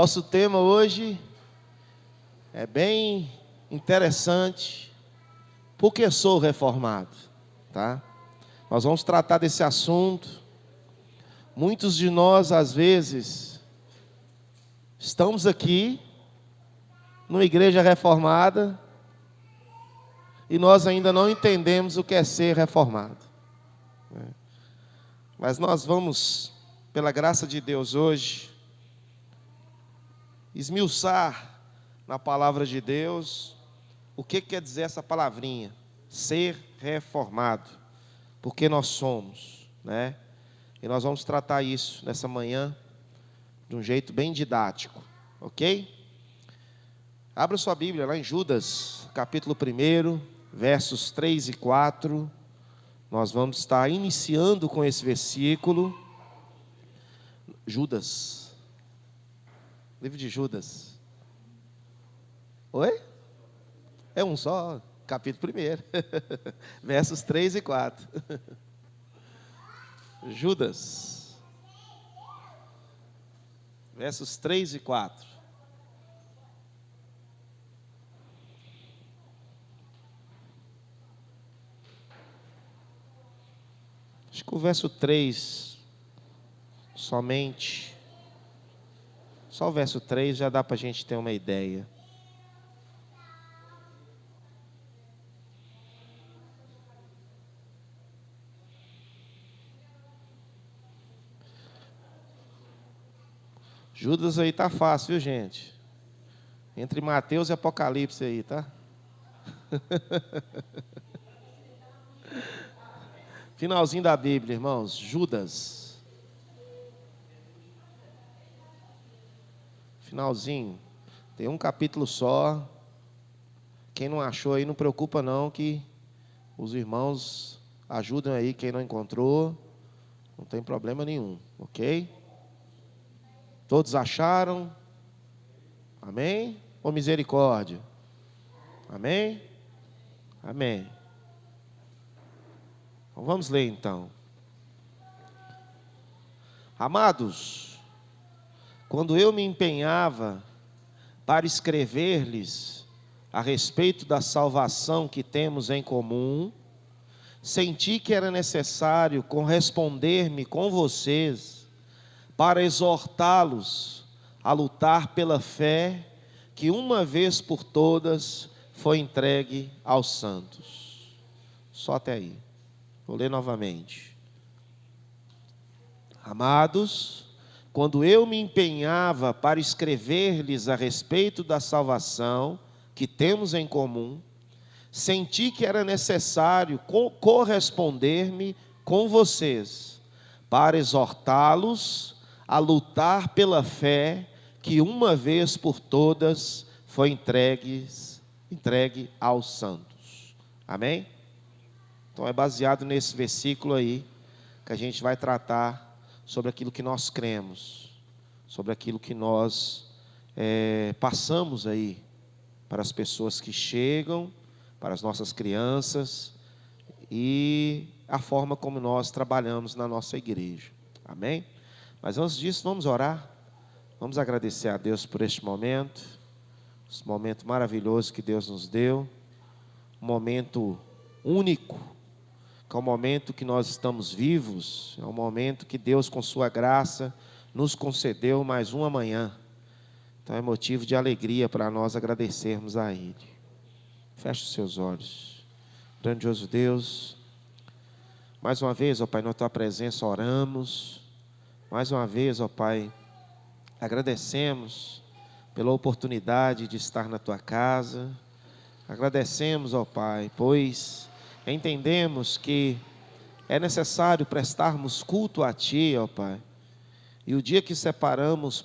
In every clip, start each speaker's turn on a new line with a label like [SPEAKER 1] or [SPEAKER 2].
[SPEAKER 1] Nosso tema hoje é bem interessante. Por que sou reformado? Tá? Nós vamos tratar desse assunto. Muitos de nós, às vezes, estamos aqui, numa igreja reformada, e nós ainda não entendemos o que é ser reformado. Mas nós vamos, pela graça de Deus hoje, esmiuçar na palavra de Deus o que quer dizer essa palavrinha, ser reformado, porque nós somos, né? E nós vamos tratar isso nessa manhã de um jeito bem didático, ok? Abra sua Bíblia lá em Judas, capítulo 1, versos 3 e 4. Nós vamos estar iniciando com esse versículo. Judas. Livro de Judas. Oi? É um só, capítulo 1. Versos 3 e 4. Judas. Versos 3 e 4. Acho que o verso 3, somente, só o verso 3 já dá para a gente ter uma ideia. Judas aí tá fácil, viu, gente? Entre Mateus e Apocalipse aí, tá? Finalzinho da Bíblia, irmãos. Judas. Finalzinho. Tem um capítulo só. Quem não achou aí, não preocupa não, que os irmãos ajudam aí. Quem não encontrou, não tem problema nenhum, ok? Todos acharam? Amém? Ou misericórdia? Amém? Amém. Então, vamos ler então. Amados, quando eu me empenhava para escrever-lhes a respeito da salvação que temos em comum, senti que era necessário corresponder-me com vocês para exortá-los a lutar pela fé que uma vez por todas foi entregue aos santos. Só até aí. Vou ler novamente. Amados, quando eu me empenhava para escrever-lhes a respeito da salvação que temos em comum, senti que era necessário corresponder-me com vocês para exortá-los a lutar pela fé que uma vez por todas foi entregue aos santos. Amém? Então é baseado nesse versículo aí que a gente vai tratar sobre aquilo que nós cremos, sobre aquilo que nós passamos aí para as pessoas que chegam, para as nossas crianças e a forma como nós trabalhamos na nossa igreja. Amém? Mas antes disso, vamos orar. Vamos agradecer a Deus por este momento, esse momento maravilhoso que Deus nos deu, um momento único, que é o momento que nós estamos vivos, é um momento que Deus, com sua graça, nos concedeu mais uma manhã. Então é motivo de alegria para nós agradecermos a Ele. Feche os seus olhos. Grandioso Deus, mais uma vez, ó Pai, na Tua presença oramos. Mais uma vez, ó Pai, agradecemos pela oportunidade de estar na Tua casa. Agradecemos, ó Pai, pois entendemos que é necessário prestarmos culto a Ti, ó Pai. E o dia que separamos,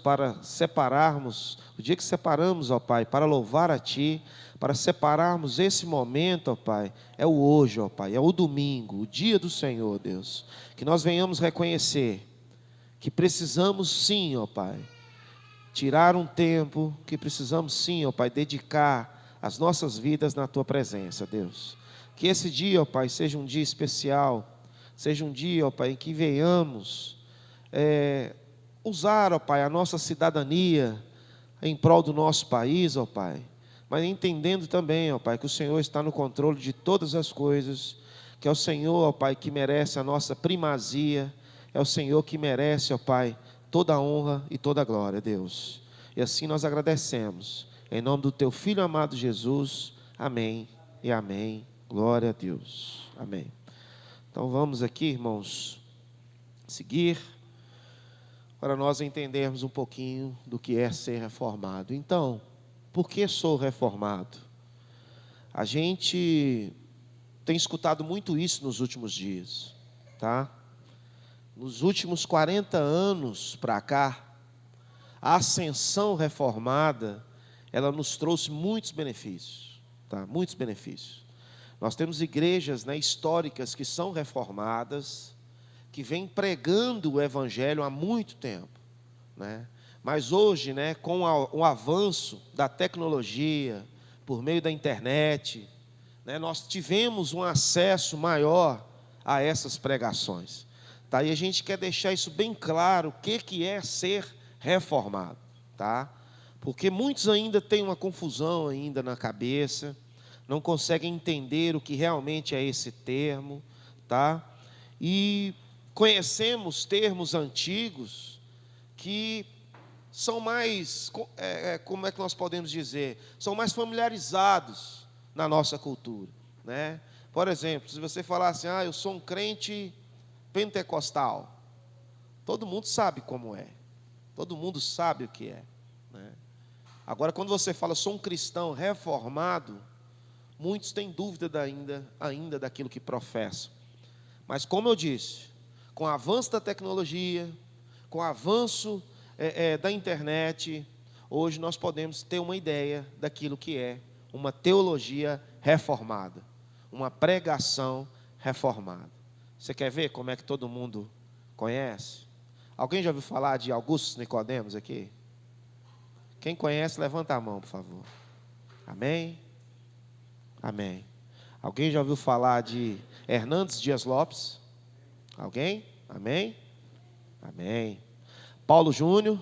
[SPEAKER 1] ó Pai, para louvar a Ti, para separarmos esse momento, ó Pai, é o hoje, ó Pai, é o domingo, o dia do Senhor, Deus. Que nós venhamos reconhecer que precisamos sim, ó Pai, tirar um tempo, que precisamos sim, ó Pai, dedicar as nossas vidas na Tua presença, Deus. Que esse dia, ó Pai, seja um dia especial, seja um dia, ó Pai, em que venhamos usar, ó Pai, a nossa cidadania, em prol do nosso país, ó Pai, mas entendendo também, ó Pai, que o Senhor está no controle de todas as coisas, que é o Senhor, ó Pai, que merece a nossa primazia, é o Senhor que merece, ó Pai, toda a honra e toda a glória, Deus. E assim nós agradecemos, em nome do Teu Filho amado Jesus, amém e amém. Glória a Deus, amém. Então vamos aqui, irmãos, seguir, para nós entendermos um pouquinho do que é ser reformado. Então, por que sou reformado? A gente tem escutado muito isso nos últimos dias, tá? Nos últimos 40 anos para cá, a ascensão reformada, ela nos trouxe muitos benefícios, tá? Muitos benefícios. Nós temos igrejas, né, históricas que são reformadas, que vêm pregando o evangelho há muito tempo, né? Mas hoje, né, com o avanço da tecnologia, por meio da internet, né, nós tivemos um acesso maior a essas pregações, tá? E a gente quer deixar isso bem claro, o que é ser reformado, tá? Porque muitos ainda têm uma confusão ainda na cabeça, não conseguem entender o que realmente é esse termo, tá? E conhecemos termos antigos que são mais, como é que nós podemos dizer? São mais familiarizados na nossa cultura, né? Por exemplo, se você falar assim, eu sou um crente pentecostal, todo mundo sabe como é, todo mundo sabe o que é, né? Agora, quando você fala, sou um cristão reformado, muitos têm dúvida ainda daquilo que professam. Mas como eu disse, com o avanço da tecnologia, com o avanço da internet, hoje nós podemos ter uma ideia daquilo que é uma teologia reformada, uma pregação reformada. Você quer ver como é que todo mundo conhece? Alguém já ouviu falar de Augusto Nicodemos aqui? Quem conhece, levanta a mão, por favor. Amém? Amém. Alguém já ouviu falar de Hernandes Dias Lopes? Alguém? Amém? Amém. Paulo Júnior?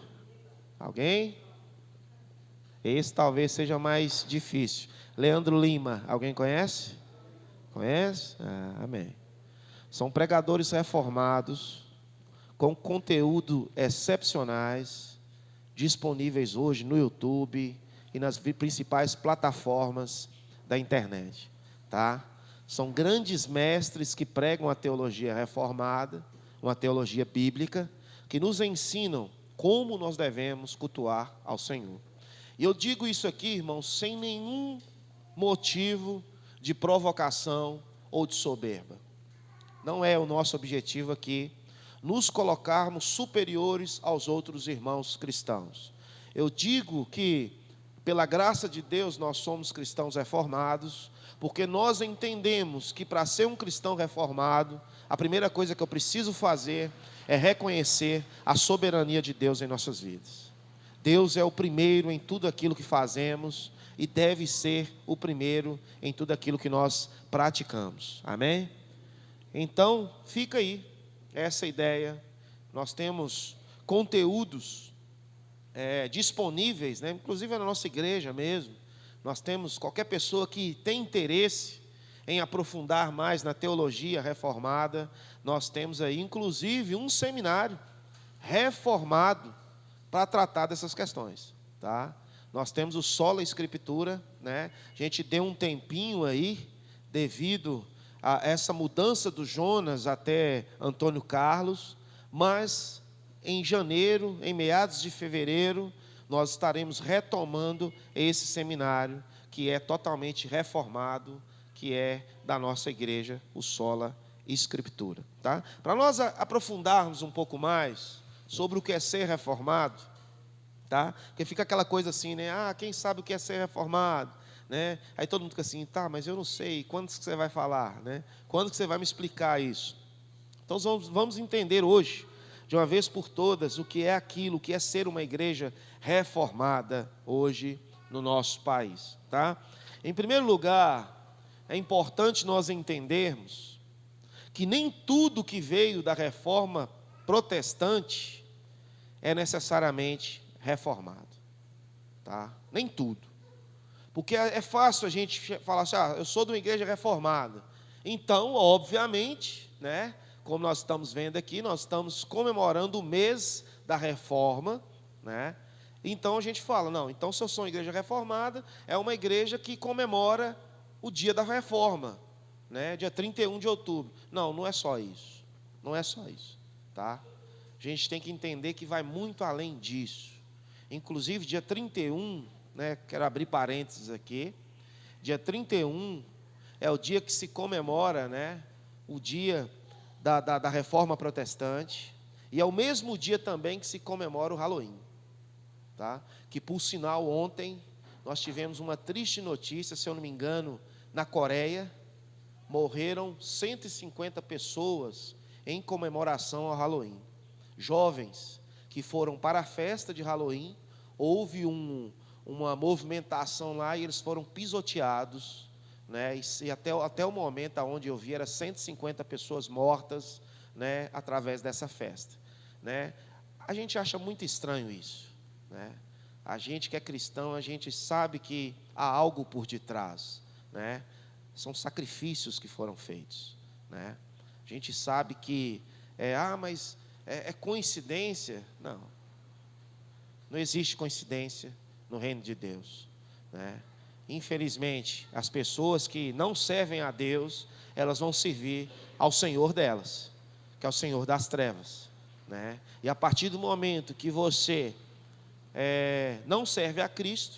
[SPEAKER 1] Alguém? Esse talvez seja mais difícil. Leandro Lima, alguém conhece? Conhece? Amém. São pregadores reformados, com conteúdo excepcionais, disponíveis hoje no YouTube e nas principais plataformas da internet, tá? São grandes mestres que pregam a teologia reformada, uma teologia bíblica, que nos ensinam como nós devemos cultuar ao Senhor. E eu digo isso aqui, irmãos, sem nenhum motivo de provocação ou de soberba. Não é o nosso objetivo aqui nos colocarmos superiores aos outros irmãos cristãos. Eu digo que, pela graça de Deus, nós somos cristãos reformados, porque nós entendemos que para ser um cristão reformado, a primeira coisa que eu preciso fazer é reconhecer a soberania de Deus em nossas vidas. Deus é o primeiro em tudo aquilo que fazemos e deve ser o primeiro em tudo aquilo que nós praticamos. Amém? Então, fica aí essa ideia. Nós temos conteúdos disponíveis, né? Inclusive na nossa igreja mesmo. Nós temos qualquer pessoa que tem interesse em aprofundar mais na teologia reformada. Nós temos aí, inclusive, um seminário reformado para tratar dessas questões, tá? Nós temos o Sola Escritura, né? A gente deu um tempinho aí, devido a essa mudança do Jonas até Antônio Carlos, mas em janeiro, em meados de fevereiro, nós estaremos retomando esse seminário, que é totalmente reformado, que é da nossa igreja, o Sola Escritura, tá? Para nós aprofundarmos um pouco mais sobre o que é ser reformado, tá? Porque fica aquela coisa assim, né? Quem sabe o que é ser reformado, né? Aí todo mundo fica assim, tá, mas eu não sei, quando que você vai falar, né? Quando que você vai me explicar isso? Então vamos entender hoje, de uma vez por todas, o que é aquilo, o que é ser uma igreja reformada hoje no nosso país, tá? Em primeiro lugar, é importante nós entendermos que nem tudo que veio da reforma protestante é necessariamente reformado. tá? Nem tudo. Porque é fácil a gente falar assim, eu sou de uma igreja reformada. Então, obviamente, né, como nós estamos vendo aqui, nós estamos comemorando o mês da reforma, né? Então a gente fala, não, então se eu sou uma igreja reformada, é uma igreja que comemora o dia da reforma, né, dia 31 de outubro. Não, não é só isso. Não é só isso, tá? A gente tem que entender que vai muito além disso. Inclusive, dia 31, né, quero abrir parênteses aqui, dia 31 é o dia que se comemora, né, o dia da reforma protestante, e é o mesmo dia também que se comemora o Halloween, tá? Que, por sinal, ontem nós tivemos uma triste notícia, se eu não me engano, na Coreia, morreram 150 pessoas em comemoração ao Halloween. Jovens que foram para a festa de Halloween, houve uma movimentação lá e eles foram pisoteados, né? E até o momento onde eu vi, era 150 pessoas mortas, né, através dessa festa, né? A gente acha muito estranho isso, né? A gente que é cristão, a gente sabe que há algo por detrás, né? São sacrifícios que foram feitos, né? A gente sabe que mas é coincidência? Não. Não existe coincidência no reino de Deus, né? Infelizmente, as pessoas que não servem a Deus, elas vão servir ao Senhor delas, que é o Senhor das trevas, né? E a partir do momento que você não serve a Cristo,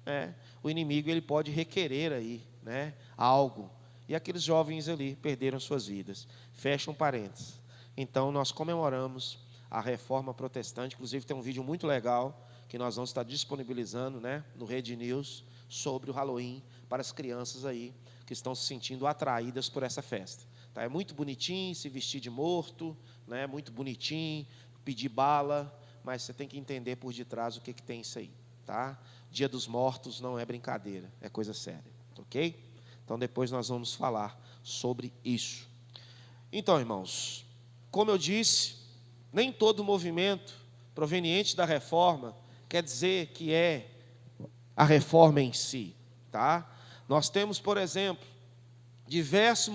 [SPEAKER 1] né, o inimigo ele pode requerer aí, né, algo. E aqueles jovens ali perderam suas vidas. Fecha um parênteses. Então nós comemoramos a reforma protestante. Inclusive tem um vídeo muito legal que nós vamos estar disponibilizando, né, no Rede News, sobre o Halloween, para as crianças aí que estão se sentindo atraídas por essa festa, tá? É muito bonitinho se vestir de morto, né? Muito bonitinho, pedir bala, mas você tem que entender por detrás o que tem isso aí, tá? Dia dos Mortos não é brincadeira, é coisa séria, ok? Então depois nós vamos falar sobre isso. Então, irmãos, como eu disse, nem todo movimento proveniente da reforma quer dizer que é a reforma em si, tá? Nós temos, por exemplo, diversos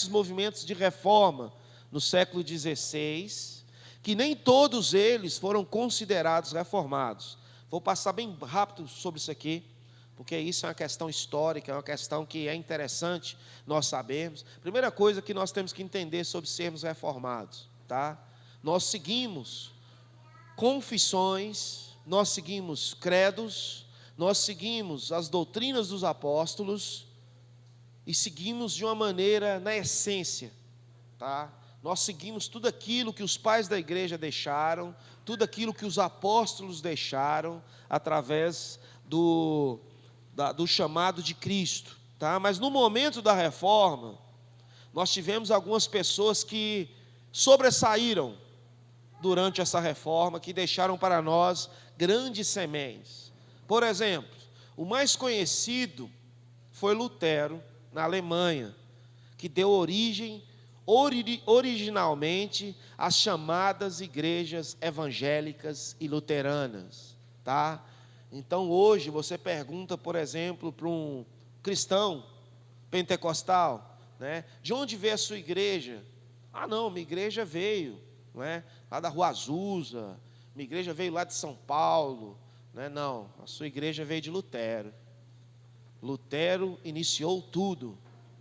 [SPEAKER 1] movimentos de reforma no século XVI, que nem todos eles foram considerados reformados. Vou passar bem rápido sobre isso aqui, porque isso é uma questão histórica, é uma questão que é interessante nós sabermos. Primeira coisa que nós temos que entender sobre sermos reformados, tá? Nós seguimos confissões, nós seguimos credos, nós seguimos as doutrinas dos apóstolos e seguimos de uma maneira na essência, tá? Nós seguimos tudo aquilo que os pais da igreja deixaram, tudo aquilo que os apóstolos deixaram através do chamado de Cristo, tá? Mas no momento da reforma, nós tivemos algumas pessoas que sobressaíram durante essa reforma, que deixaram para nós grandes sementes. Por exemplo, o mais conhecido foi Lutero, na Alemanha, que deu origem originalmente às chamadas igrejas evangélicas e luteranas, tá? Então hoje você pergunta, por exemplo, para um cristão pentecostal, né, de onde veio a sua igreja? Não, minha igreja veio, não é, lá da Rua Azusa, minha igreja veio lá de São Paulo, né? Não, a sua igreja veio de Lutero. Lutero iniciou tudo,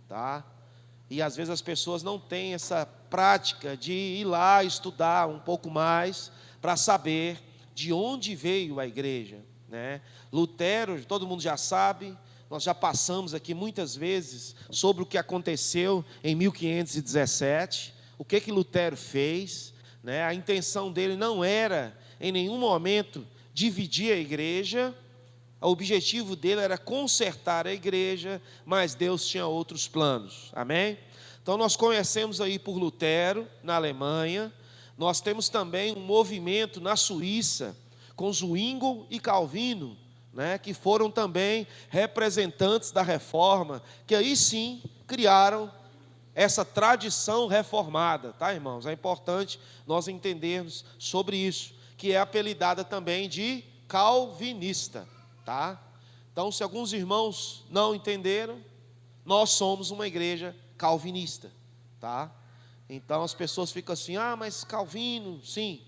[SPEAKER 1] tá? E às vezes as pessoas não têm essa prática de ir lá estudar um pouco mais para saber de onde veio a igreja, né? Lutero, todo mundo já sabe, nós já passamos aqui muitas vezes sobre o que aconteceu em 1517, o que Lutero fez, né? A intenção dele não era em nenhum momento dividir a igreja. O objetivo dele era consertar a igreja, mas Deus tinha outros planos, amém? Então nós conhecemos aí por Lutero, na Alemanha. Nós temos também um movimento na Suíça, com Zwingli e Calvino, né, que foram também representantes da reforma, que aí sim criaram essa tradição reformada, tá, irmãos? É importante nós entendermos sobre isso, que é apelidada também de calvinista, tá? Então, se alguns irmãos não entenderam, nós somos uma igreja calvinista, tá? Então as pessoas ficam assim: ah, mas Calvino, sim,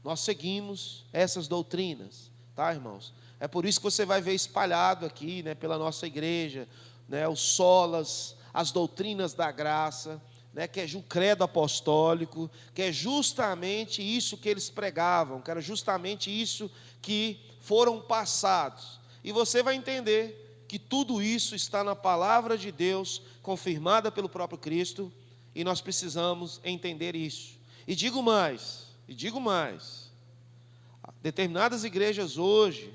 [SPEAKER 1] nós seguimos essas doutrinas, tá, irmãos? É por isso que você vai ver espalhado aqui, né, pela nossa igreja, né, os solas, as doutrinas da graça, né, que é o credo apostólico, que é justamente isso que eles pregavam, que era justamente isso que foram passados. E você vai entender que tudo isso está na palavra de Deus, confirmada pelo próprio Cristo, e nós precisamos entender isso. E digo mais, determinadas igrejas hoje,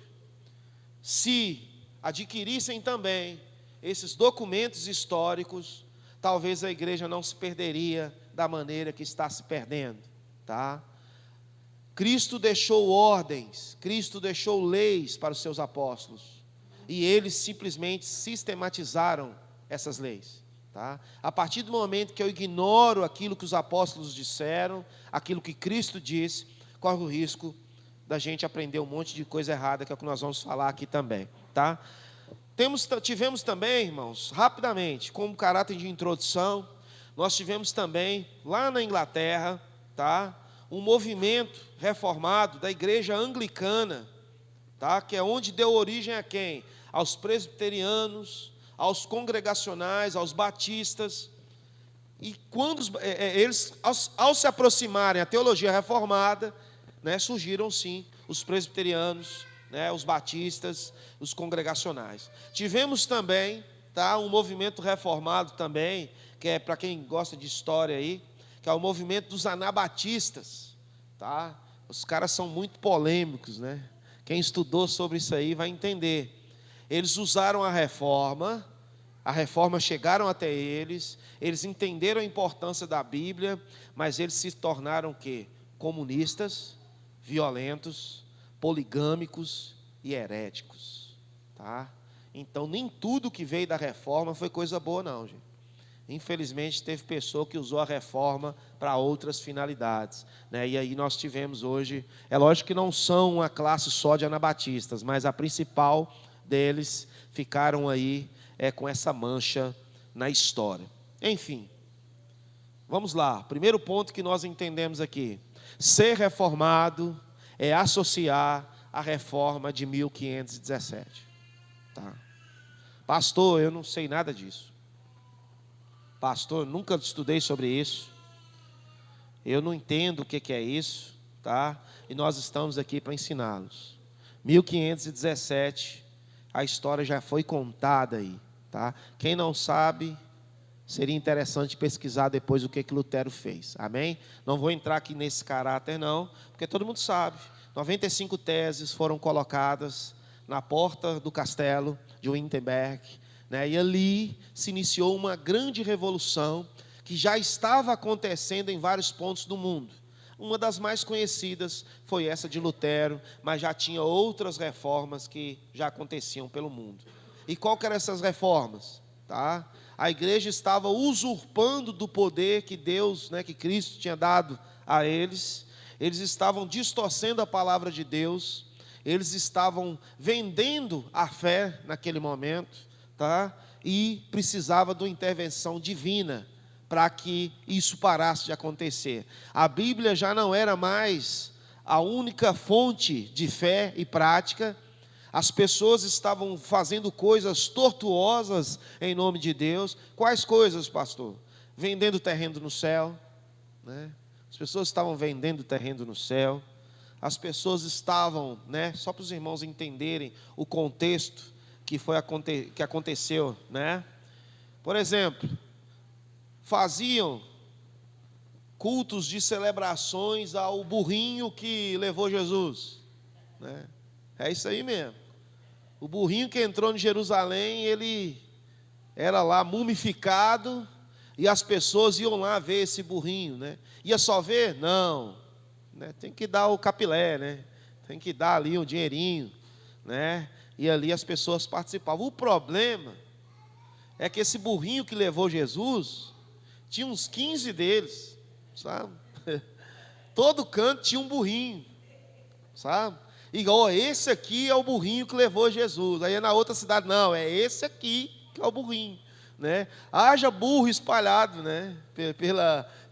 [SPEAKER 1] se adquirissem também esses documentos históricos, talvez a igreja não se perderia da maneira que está se perdendo, tá? Cristo deixou ordens, Cristo deixou leis para os seus apóstolos, e eles simplesmente sistematizaram essas leis, tá? A partir do momento que eu ignoro aquilo que os apóstolos disseram, aquilo que Cristo disse, corre o risco da gente aprender um monte de coisa errada, que é o que nós vamos falar aqui também, tá? Tivemos também, irmãos, rapidamente, como caráter de introdução, nós tivemos também, lá na Inglaterra, tá? Um movimento reformado da igreja anglicana, tá? Que é onde deu origem a quem? Aos presbiterianos, aos congregacionais, aos batistas. E quando eles, ao se aproximarem à teologia reformada, né, surgiram sim os presbiterianos, né, os batistas, os congregacionais. Tivemos também, tá, um movimento reformado também, que é para quem gosta de história aí, que é o movimento dos anabatistas, tá? Os caras são muito polêmicos, né? Quem estudou sobre isso aí vai entender. Eles usaram a reforma chegaram até eles entenderam a importância da Bíblia, mas eles se tornaram o quê? Comunistas, violentos, poligâmicos e heréticos, tá? Então nem tudo que veio da reforma foi coisa boa não, gente. Infelizmente teve pessoa que usou a reforma para outras finalidades, né? E aí nós tivemos hoje, é lógico que não são uma classe só de anabatistas, mas a principal deles ficaram aí com essa mancha na história. Enfim, vamos lá, primeiro ponto que nós entendemos aqui: ser reformado é associar a reforma de 1517, tá? Pastor, eu não sei nada disso. Pastor, nunca estudei sobre isso, eu não entendo o que é isso, tá? E nós estamos aqui para ensiná-los. 1517, a história já foi contada aí, tá? Quem não sabe, seria interessante pesquisar depois o que Lutero fez, amém? Não vou entrar aqui nesse caráter não, porque todo mundo sabe, 95 teses foram colocadas na porta do castelo de Wittenberg, né? E ali se iniciou uma grande revolução que já estava acontecendo em vários pontos do mundo. Uma das mais conhecidas foi essa de Lutero, mas já tinha outras reformas que já aconteciam pelo mundo. E qual que eram essas reformas? Tá? A igreja estava usurpando do poder que Deus, né, que Cristo tinha dado a eles. Eles estavam distorcendo a palavra de Deus. Eles estavam vendendo a fé naquele momento, tá? E precisava de uma intervenção divina para que isso parasse de acontecer. A Bíblia já não era mais a única fonte de fé e prática. As pessoas estavam fazendo coisas tortuosas em nome de Deus. Quais coisas, pastor? Vendendo terreno no céu, né? As pessoas estavam vendendo terreno no céu. As pessoas estavam, né? Só para os irmãos entenderem o contexto que aconteceu, né? Por exemplo, faziam cultos de celebrações ao burrinho que levou Jesus, né? É isso aí mesmo. O burrinho que entrou em Jerusalém, ele era lá mumificado, e as pessoas iam lá ver esse burrinho, né? Ia só ver? Não, né? Tem que dar o capilé, né? Tem que dar ali um dinheirinho, né? E ali as pessoas participavam. O problema é que esse burrinho que levou Jesus, tinha uns 15 deles, sabe? Todo canto tinha um burrinho, sabe? E ó, esse aqui é o burrinho que levou Jesus. Aí na outra cidade, não, é esse aqui que é o burrinho, né? Haja burro espalhado, né?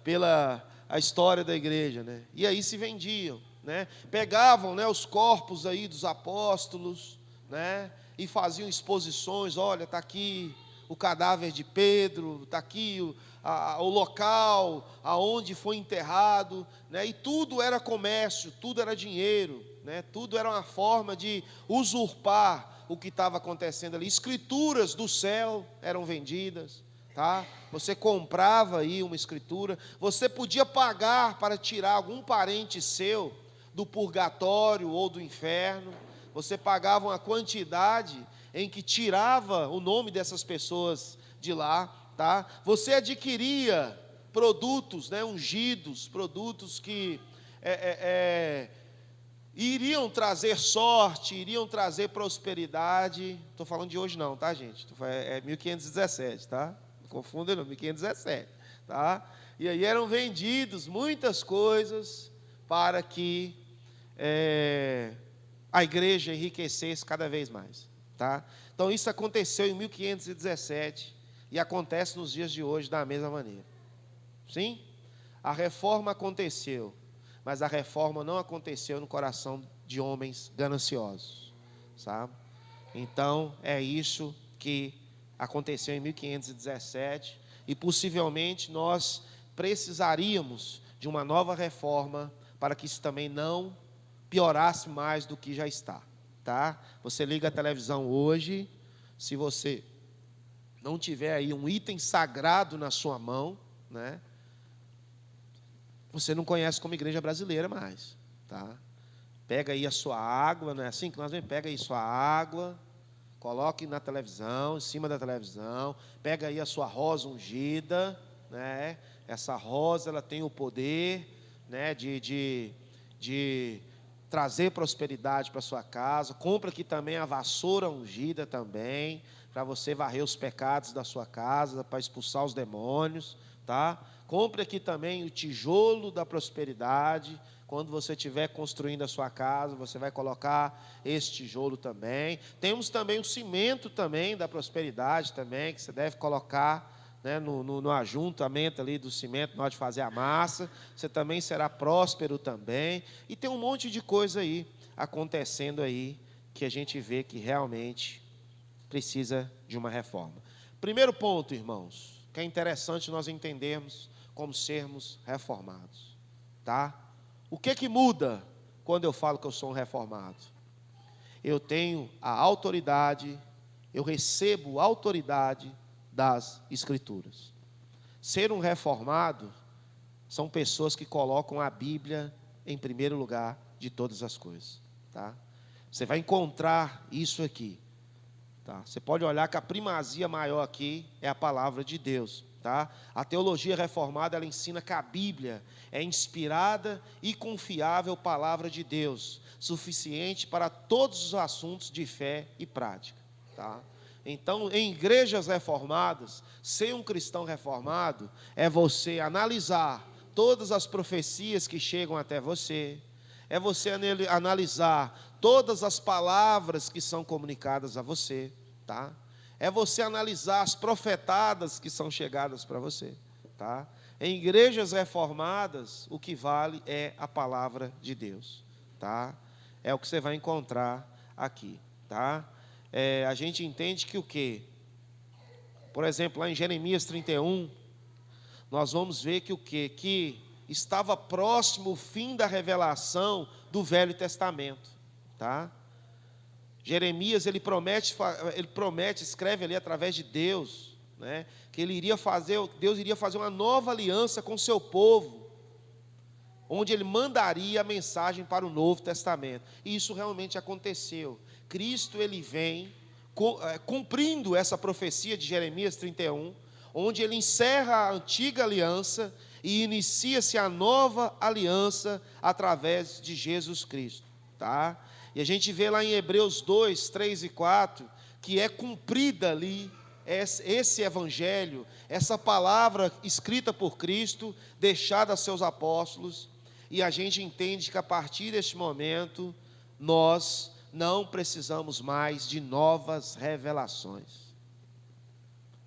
[SPEAKER 1] Pela a história da igreja, né? E aí se vendiam, né? Pegavam, né, os corpos aí dos apóstolos, né? E faziam exposições. Olha, está aqui o cadáver de Pedro, está aqui o local aonde foi enterrado, né? E tudo era comércio, tudo era dinheiro, né? Tudo era uma forma de usurpar o que estava acontecendo ali. Escrituras do céu eram vendidas, tá? Você comprava aí uma escritura, você podia pagar para tirar algum parente seu do purgatório ou do inferno. Você pagava uma quantidade em que tirava o nome dessas pessoas de lá, tá? Você adquiria produtos, né, ungidos, produtos que iriam trazer sorte, iriam trazer prosperidade. Estou falando de hoje não, tá, gente? É 1517, tá? Não confunda não, 1517, tá? E aí eram vendidos muitas coisas para que a igreja enriquecesse cada vez mais, tá? Então isso aconteceu em 1517 e acontece nos dias de hoje da mesma maneira. Sim? A reforma aconteceu, mas a reforma não aconteceu no coração de homens gananciosos, sabe? Então é isso que aconteceu em 1517 e possivelmente nós precisaríamos de uma nova reforma para que isso também não piorasse mais do que já está, tá? Você liga a televisão hoje, se você não tiver aí um item sagrado na sua mão, né? Você não conhece como igreja brasileira mais, tá? Pega aí a sua água, não é assim que nós vemos? Pega aí sua água, coloque na televisão, em cima da televisão, pega aí a sua rosa ungida, né? Essa rosa, ela tem o poder, né, de trazer prosperidade para sua casa. Compra aqui também a vassoura ungida também, para você varrer os pecados da sua casa, para expulsar os demônios, tá? Compre aqui também o tijolo da prosperidade. Quando você estiver construindo a sua casa, você vai colocar esse tijolo também. Temos também o cimento também da prosperidade também, que você deve colocar, né, no ajuntamento ali do cimento, na hora de fazer a massa. Você também será próspero também. E tem um monte de coisa aí acontecendo aí, que a gente vê que realmente precisa de uma reforma. Primeiro ponto, irmãos, que é interessante nós entendermos como sermos reformados, tá? O que muda quando eu falo que eu sou um reformado? Eu tenho a autoridade, eu recebo autoridade das Escrituras. Ser um reformado são pessoas que colocam a Bíblia em primeiro lugar de todas as coisas, tá? Você vai encontrar isso aqui, tá? Você pode olhar que a primazia maior aqui é a palavra de Deus, tá? A teologia reformada, ela ensina que a Bíblia é inspirada e confiável palavra de Deus, suficiente para todos os assuntos de fé e prática, tá? Então, em igrejas reformadas, ser um cristão reformado é você analisar todas as profecias que chegam até você, é você analisar todas as palavras que são comunicadas a você, tá? É você analisar as profetadas que são chegadas para você, tá? Em igrejas reformadas, o que vale é a palavra de Deus, tá? É o que você vai encontrar aqui, tá? A gente entende que o quê? Por exemplo, lá em Jeremias 31, nós vamos ver que o quê? Que estava próximo o fim da revelação do Velho Testamento, tá? Jeremias, ele promete, escreve ali através de Deus, né, que Deus iria fazer uma nova aliança com o seu povo, onde ele mandaria a mensagem para o Novo Testamento. E isso realmente aconteceu. Cristo, ele vem cumprindo essa profecia de Jeremias 31, onde ele encerra a antiga aliança e inicia-se a nova aliança através de Jesus Cristo, tá? E a gente vê lá em Hebreus 2, 3 e 4, que é cumprida ali esse evangelho, essa palavra escrita por Cristo, deixada a seus apóstolos, e a gente entende que a partir deste momento, nós não precisamos mais de novas revelações.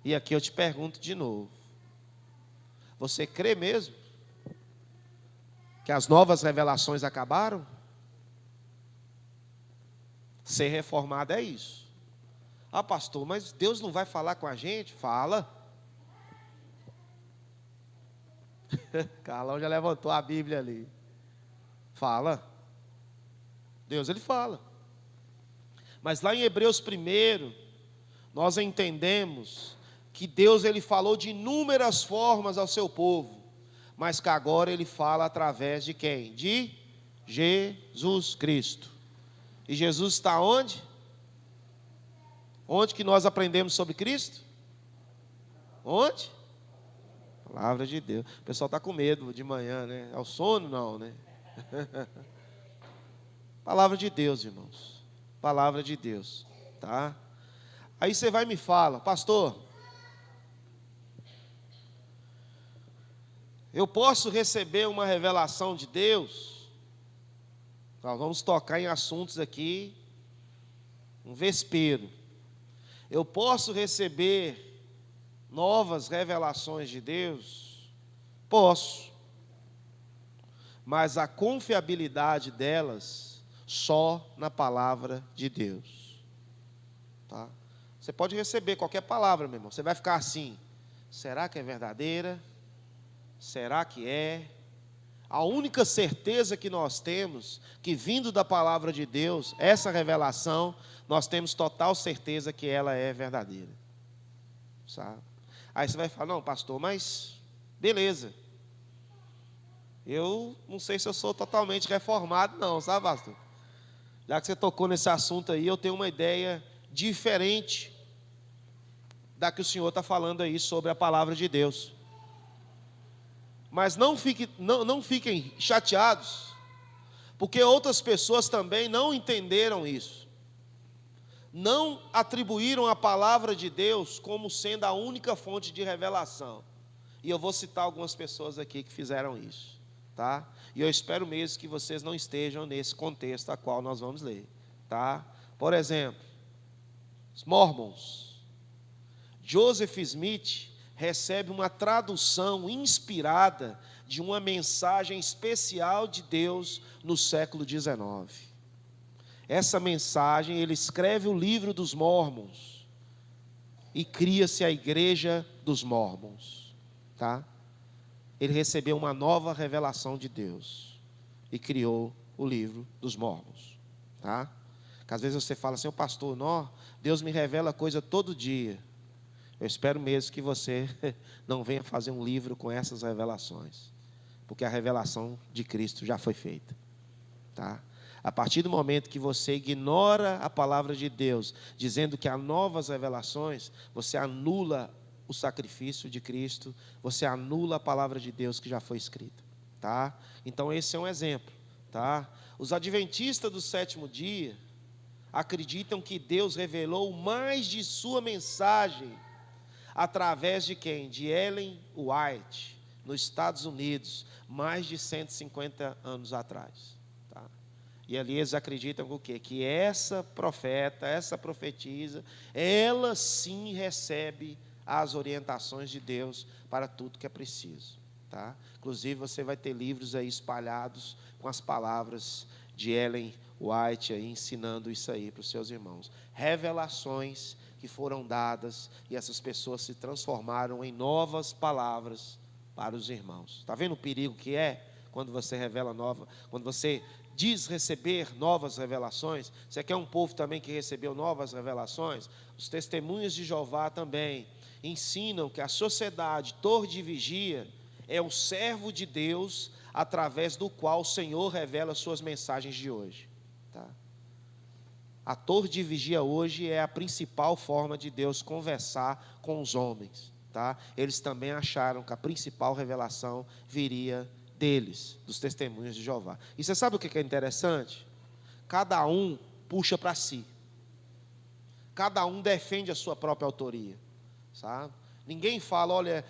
[SPEAKER 1] E aqui eu te pergunto de novo: você crê mesmo que as novas revelações acabaram? Ser reformado é isso. Ah, pastor, mas Deus não vai falar com a gente? Fala. Carlão já levantou a Bíblia ali. Fala. Deus, ele fala. Mas lá em Hebreus 1, nós entendemos que Deus, ele falou de inúmeras formas ao seu povo, mas que agora ele fala através de quem? De Jesus Cristo. E Jesus está onde? Onde que nós aprendemos sobre Cristo? Onde? Palavra de Deus. O pessoal está com medo de manhã, né? É o sono? Não, né? Palavra de Deus, irmãos. Palavra de Deus, tá? Aí você vai e me fala: pastor, eu posso receber uma revelação de Deus? Nós vamos tocar em assuntos aqui, um vespeiro. Eu posso receber novas revelações de Deus? Posso. Mas a confiabilidade delas só na palavra de Deus. Tá? Você pode receber qualquer palavra, meu irmão. Você vai ficar assim: será que é verdadeira? Será que é? A única certeza que nós temos, que vindo da palavra de Deus, essa revelação, nós temos total certeza que ela é verdadeira. Sabe? Aí você vai falar: não, pastor, mas beleza. Eu não sei se eu sou totalmente reformado, não, sabe, pastor? Já que você tocou nesse assunto aí, eu tenho uma ideia diferente da que o senhor está falando aí sobre a palavra de Deus. Mas não fiquem chateados, porque outras pessoas também não entenderam isso. Não atribuíram a palavra de Deus como sendo a única fonte de revelação. E eu vou citar algumas pessoas aqui que fizeram isso, tá? E eu espero mesmo que vocês não estejam nesse contexto a qual nós vamos ler, tá? Por exemplo, os Mormons. Joseph Smith recebe uma tradução inspirada de uma mensagem especial de Deus no século XIX. Essa mensagem, ele escreve o livro dos Mormons e cria-se a igreja dos Mormons, tá? Ele recebeu uma nova revelação de Deus e criou o livro dos Mormons, tá? Que às vezes você fala assim: ô pastor, não, Deus me revela coisa todo dia. Eu espero mesmo que você não venha fazer um livro com essas revelações, porque a revelação de Cristo já foi feita, tá? A partir do momento que você ignora a palavra de Deus, dizendo que há novas revelações, você anula o sacrifício de Cristo, você anula a palavra de Deus que já foi escrita, tá? Então esse é um exemplo, tá? Os adventistas do sétimo dia acreditam que Deus revelou mais de sua mensagem através de quem? De Ellen White, nos Estados Unidos, mais de 150 anos atrás. Tá? E ali eles acreditam o quê? Que essa profeta, essa profetisa, ela sim recebe as orientações de Deus para tudo que é preciso. Tá? Inclusive você vai ter livros aí espalhados com as palavras de Ellen White aí, ensinando isso aí para os seus irmãos. Revelações que foram dadas e essas pessoas se transformaram em novas palavras para os irmãos. Está vendo o perigo que é quando você revela quando você diz receber novas revelações? Você quer um povo também que recebeu novas revelações? Os testemunhos de Jeová também ensinam que a sociedade, torre de vigia, é o servo de Deus através do qual o Senhor revela suas mensagens de hoje. Tá? A torre de vigia hoje é a principal forma de Deus conversar com os homens. Tá? Eles também acharam que a principal revelação viria deles, dos testemunhos de Jeová. E você sabe o que é interessante? Cada um puxa para si. Cada um defende a sua própria autoria. Sabe? Ninguém fala: olha,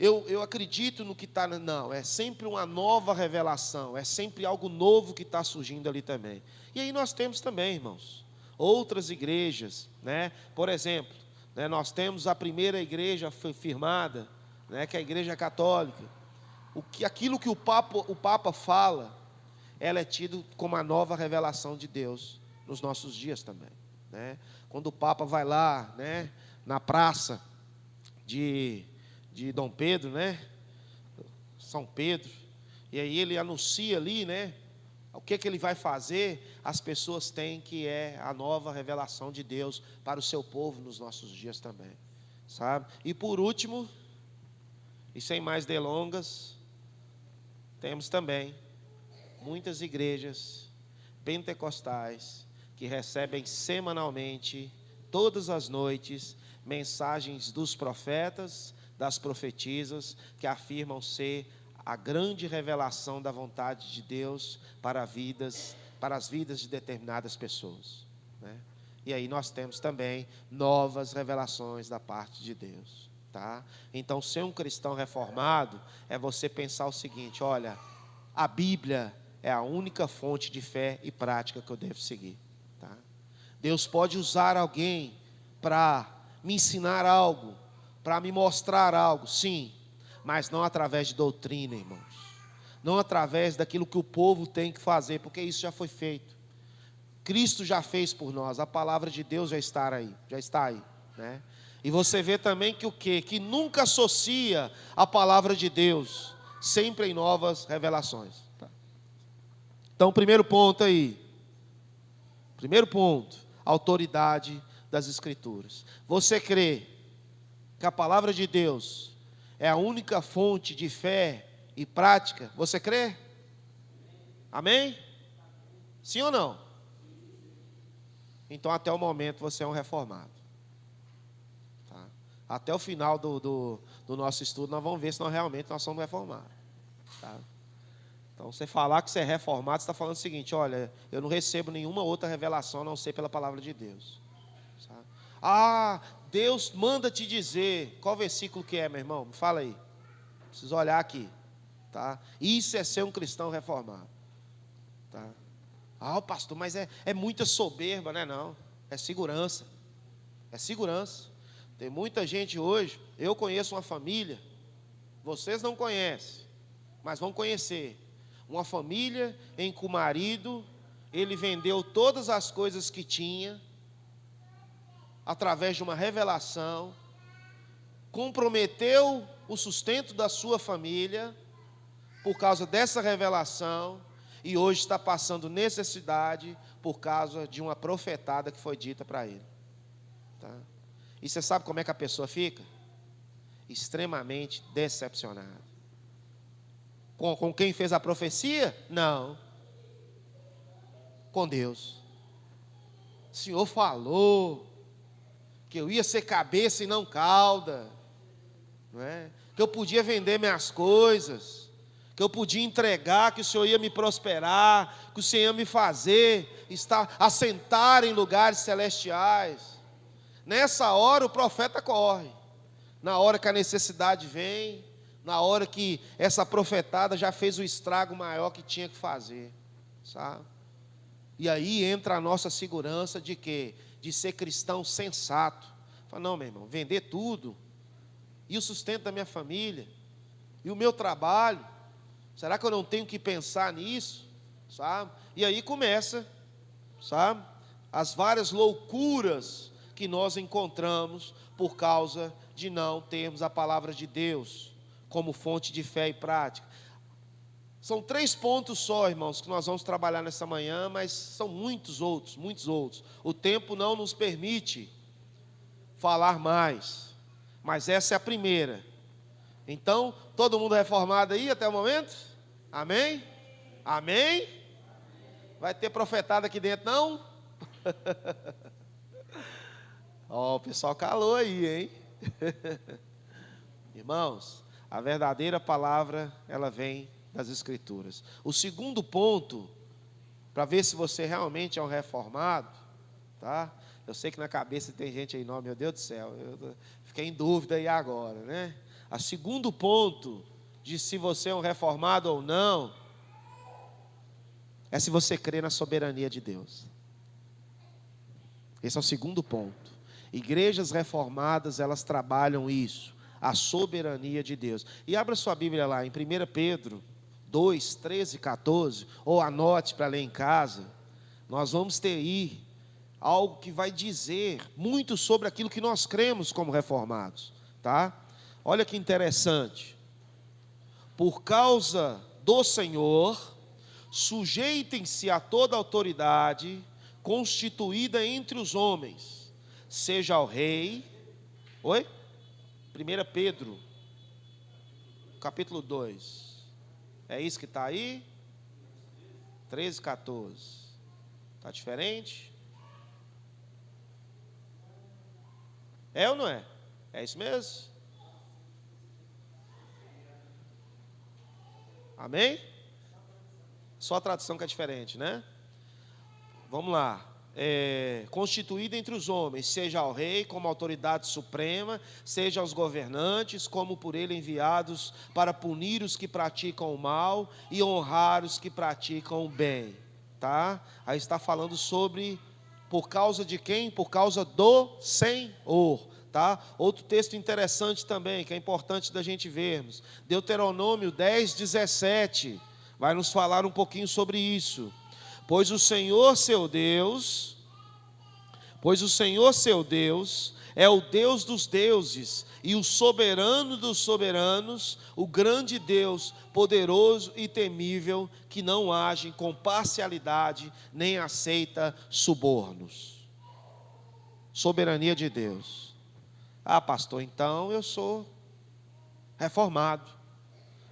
[SPEAKER 1] eu acredito no que está. Não, é sempre uma nova revelação, é sempre algo novo que está surgindo ali também. E aí nós temos também, irmãos, outras igrejas, né? Por exemplo, né, nós temos a primeira igreja firmada, né, que é a Igreja Católica. Aquilo que o Papa fala, ela é tido como a nova revelação de Deus nos nossos dias também, né? Quando o Papa vai lá, né, na praça de Dom Pedro, né, São Pedro, e aí ele anuncia ali, né, o que ele vai fazer, as pessoas têm que é a nova revelação de Deus para o seu povo nos nossos dias também, sabe? E por último, e sem mais delongas, temos também muitas igrejas pentecostais que recebem semanalmente, todas as noites, mensagens dos profetas, das profetisas, que afirmam ser a grande revelação da vontade de Deus para as vidas de determinadas pessoas, né? E aí nós temos também novas revelações da parte de Deus, tá? Então, ser um cristão reformado é você pensar o seguinte: olha, a Bíblia é a única fonte de fé e prática que eu devo seguir, tá? Deus pode usar alguém para me ensinar algo, para me mostrar algo, sim, mas não através de doutrina, irmãos, não através daquilo que o povo tem que fazer, porque isso já foi feito. Cristo já fez por nós, a palavra de Deus já está aí, né? E você vê também que o quê? Que nunca associa a palavra de Deus, sempre em novas revelações. Então, primeiro ponto, autoridade das Escrituras. Você crê que a palavra de Deus é a única fonte de fé e prática? Você crê? Amém? Sim ou não? Então, até o momento, você é um reformado, tá? Até o final do nosso estudo, nós vamos ver se realmente nós somos reformados, tá? Então, você falar que você é reformado, você está falando o seguinte: olha, eu não recebo nenhuma outra revelação a não ser pela palavra de Deus, sabe? Ah, Deus manda te dizer. Qual versículo que é, meu irmão? Me fala aí. Preciso olhar aqui, tá? Isso é ser um cristão reformado, tá? Ah, pastor, mas é muita soberba, né? Não, é segurança. É segurança. Tem muita gente hoje. Eu conheço uma família, vocês não conhecem, mas vão conhecer. Uma família em que o marido, ele vendeu todas as coisas que tinha, através de uma revelação, comprometeu o sustento da sua família, por causa dessa revelação, e hoje está passando necessidade, por causa de uma profetada que foi dita para ele, tá? E você sabe como é que a pessoa fica? Extremamente decepcionada. Com quem fez a profecia? Não. Com Deus. O Senhor falou que eu ia ser cabeça e não cauda, não é? Que eu podia vender minhas coisas, que eu podia entregar, que o Senhor ia me prosperar, que o Senhor ia me fazer assentar em lugares celestiais. Nessa hora o profeta corre, na hora que a necessidade vem, na hora que essa profetada já fez o estrago maior que tinha que fazer, sabe? E aí entra a nossa segurança de quê? De ser cristão sensato. Fala, não, meu irmão, vender tudo, e o sustento da minha família, e o meu trabalho, será que eu não tenho que pensar nisso? Sabe? E aí começa, sabe, as várias loucuras que nós encontramos por causa de não termos a palavra de Deus como fonte de fé e prática. São 3 pontos só, irmãos, que nós vamos trabalhar nessa manhã, mas são muitos outros, muitos outros. O tempo não nos permite falar mais, mas essa é a primeira. Então, todo mundo reformado aí até o momento? Amém? Amém? Vai ter profetada aqui dentro, não? Ó, o pessoal calou aí, hein? Irmãos, a verdadeira palavra, ela vem das Escrituras. O segundo ponto, para ver se você realmente é um reformado, tá? Eu sei que na cabeça tem gente aí, não, meu Deus do céu, eu fiquei em dúvida aí agora, né? O segundo ponto de se você é um reformado ou não, é se você crê na soberania de Deus. Esse é o segundo ponto. Igrejas reformadas, elas trabalham isso, a soberania de Deus. E abra sua Bíblia lá em 1 Pedro 2, 13 e 14, ou anote para ler em casa. Nós vamos ter aí algo que vai dizer muito sobre aquilo que nós cremos como reformados, tá? Olha que interessante. Por causa do Senhor, sujeitem-se a toda autoridade constituída entre os homens, seja ao rei. Oi? 1 Pedro, capítulo 2. É isso que está aí? 13, 14. Está diferente? É ou não é? É isso mesmo? Amém? Só a tradução que é diferente, né? Vamos lá. Constituída entre os homens, seja ao rei como autoridade suprema, seja aos governantes como por ele enviados para punir os que praticam o mal e honrar os que praticam o bem, tá? Aí está falando sobre por causa de quem? Por causa do Senhor, tá? Outro texto interessante também, que é importante da gente vermos, Deuteronômio 10, 17, vai nos falar um pouquinho sobre isso. Pois o Senhor seu Deus é o Deus dos deuses e o soberano dos soberanos, o grande Deus, poderoso e temível, que não age com parcialidade, nem aceita subornos. Soberania de Deus. Ah, pastor, então eu sou reformado.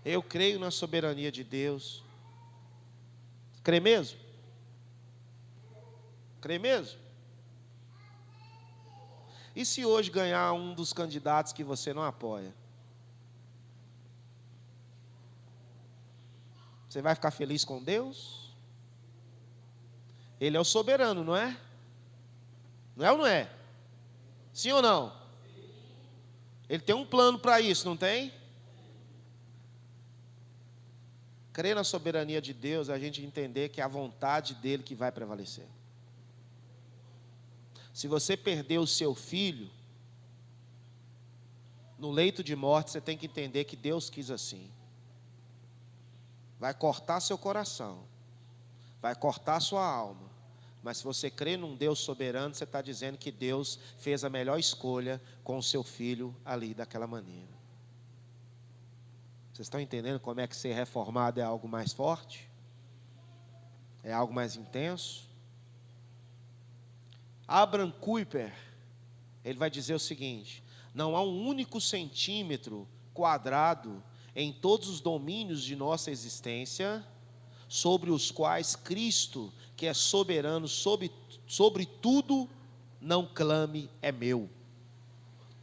[SPEAKER 1] Eu creio na soberania de Deus. Crê mesmo? Crê mesmo? E se hoje ganhar um dos candidatos que você não apoia? Você vai ficar feliz com Deus? Ele é o soberano, não é? Não é ou não é? Sim ou não? Ele tem um plano para isso, não tem? Crer na soberania de Deus é a gente entender que é a vontade dele que vai prevalecer. Se você perder o seu filho no leito de morte, você tem que entender que Deus quis assim. Vai cortar seu coração, vai cortar sua alma, mas se você crê num Deus soberano, você está dizendo que Deus fez a melhor escolha com o seu filho ali daquela maneira. Vocês estão entendendo como é que ser reformado é algo mais forte? É algo mais intenso? Abraham Kuyper, ele vai dizer o seguinte: não há um único centímetro quadrado em todos os domínios de nossa existência sobre os quais Cristo, que é soberano sobre tudo, não clame é meu.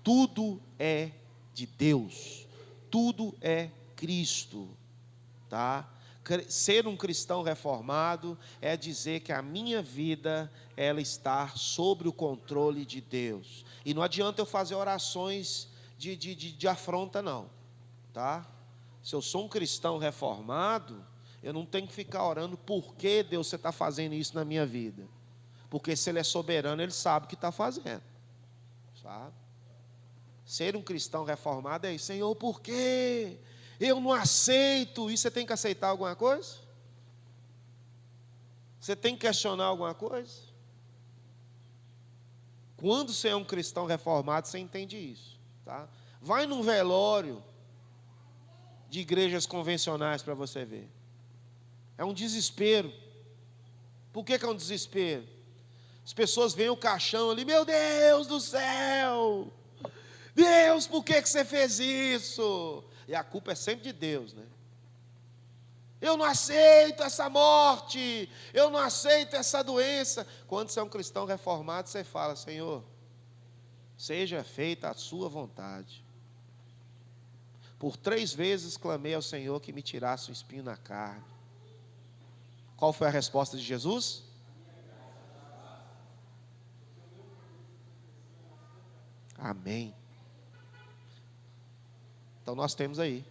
[SPEAKER 1] Tudo é de Deus, tudo é Cristo, tá? Ser um cristão reformado é dizer que a minha vida, ela está sob o controle de Deus. E não adianta eu fazer orações de afronta, não, tá? Se eu sou um cristão reformado, eu não tenho que ficar orando por que Deus você está fazendo isso na minha vida. Porque se Ele é soberano, Ele sabe o que está fazendo, sabe? Ser um cristão reformado é isso. Senhor, por quê? Eu não aceito. E você tem que aceitar alguma coisa? Você tem que questionar alguma coisa? Quando você é um cristão reformado, você entende isso, tá? Vai num velório de igrejas convencionais para você ver. É um desespero. Por que é um desespero? As pessoas veem o caixão ali, meu Deus do céu! Deus, por que você fez isso? E a culpa é sempre de Deus, né? Eu não aceito essa morte, eu não aceito essa doença. Quando você é um cristão reformado, você fala: Senhor, seja feita a sua vontade. Por 3 vezes clamei ao Senhor que me tirasse o espinho na carne. Qual foi a resposta de Jesus? Amém. Então nós temos aí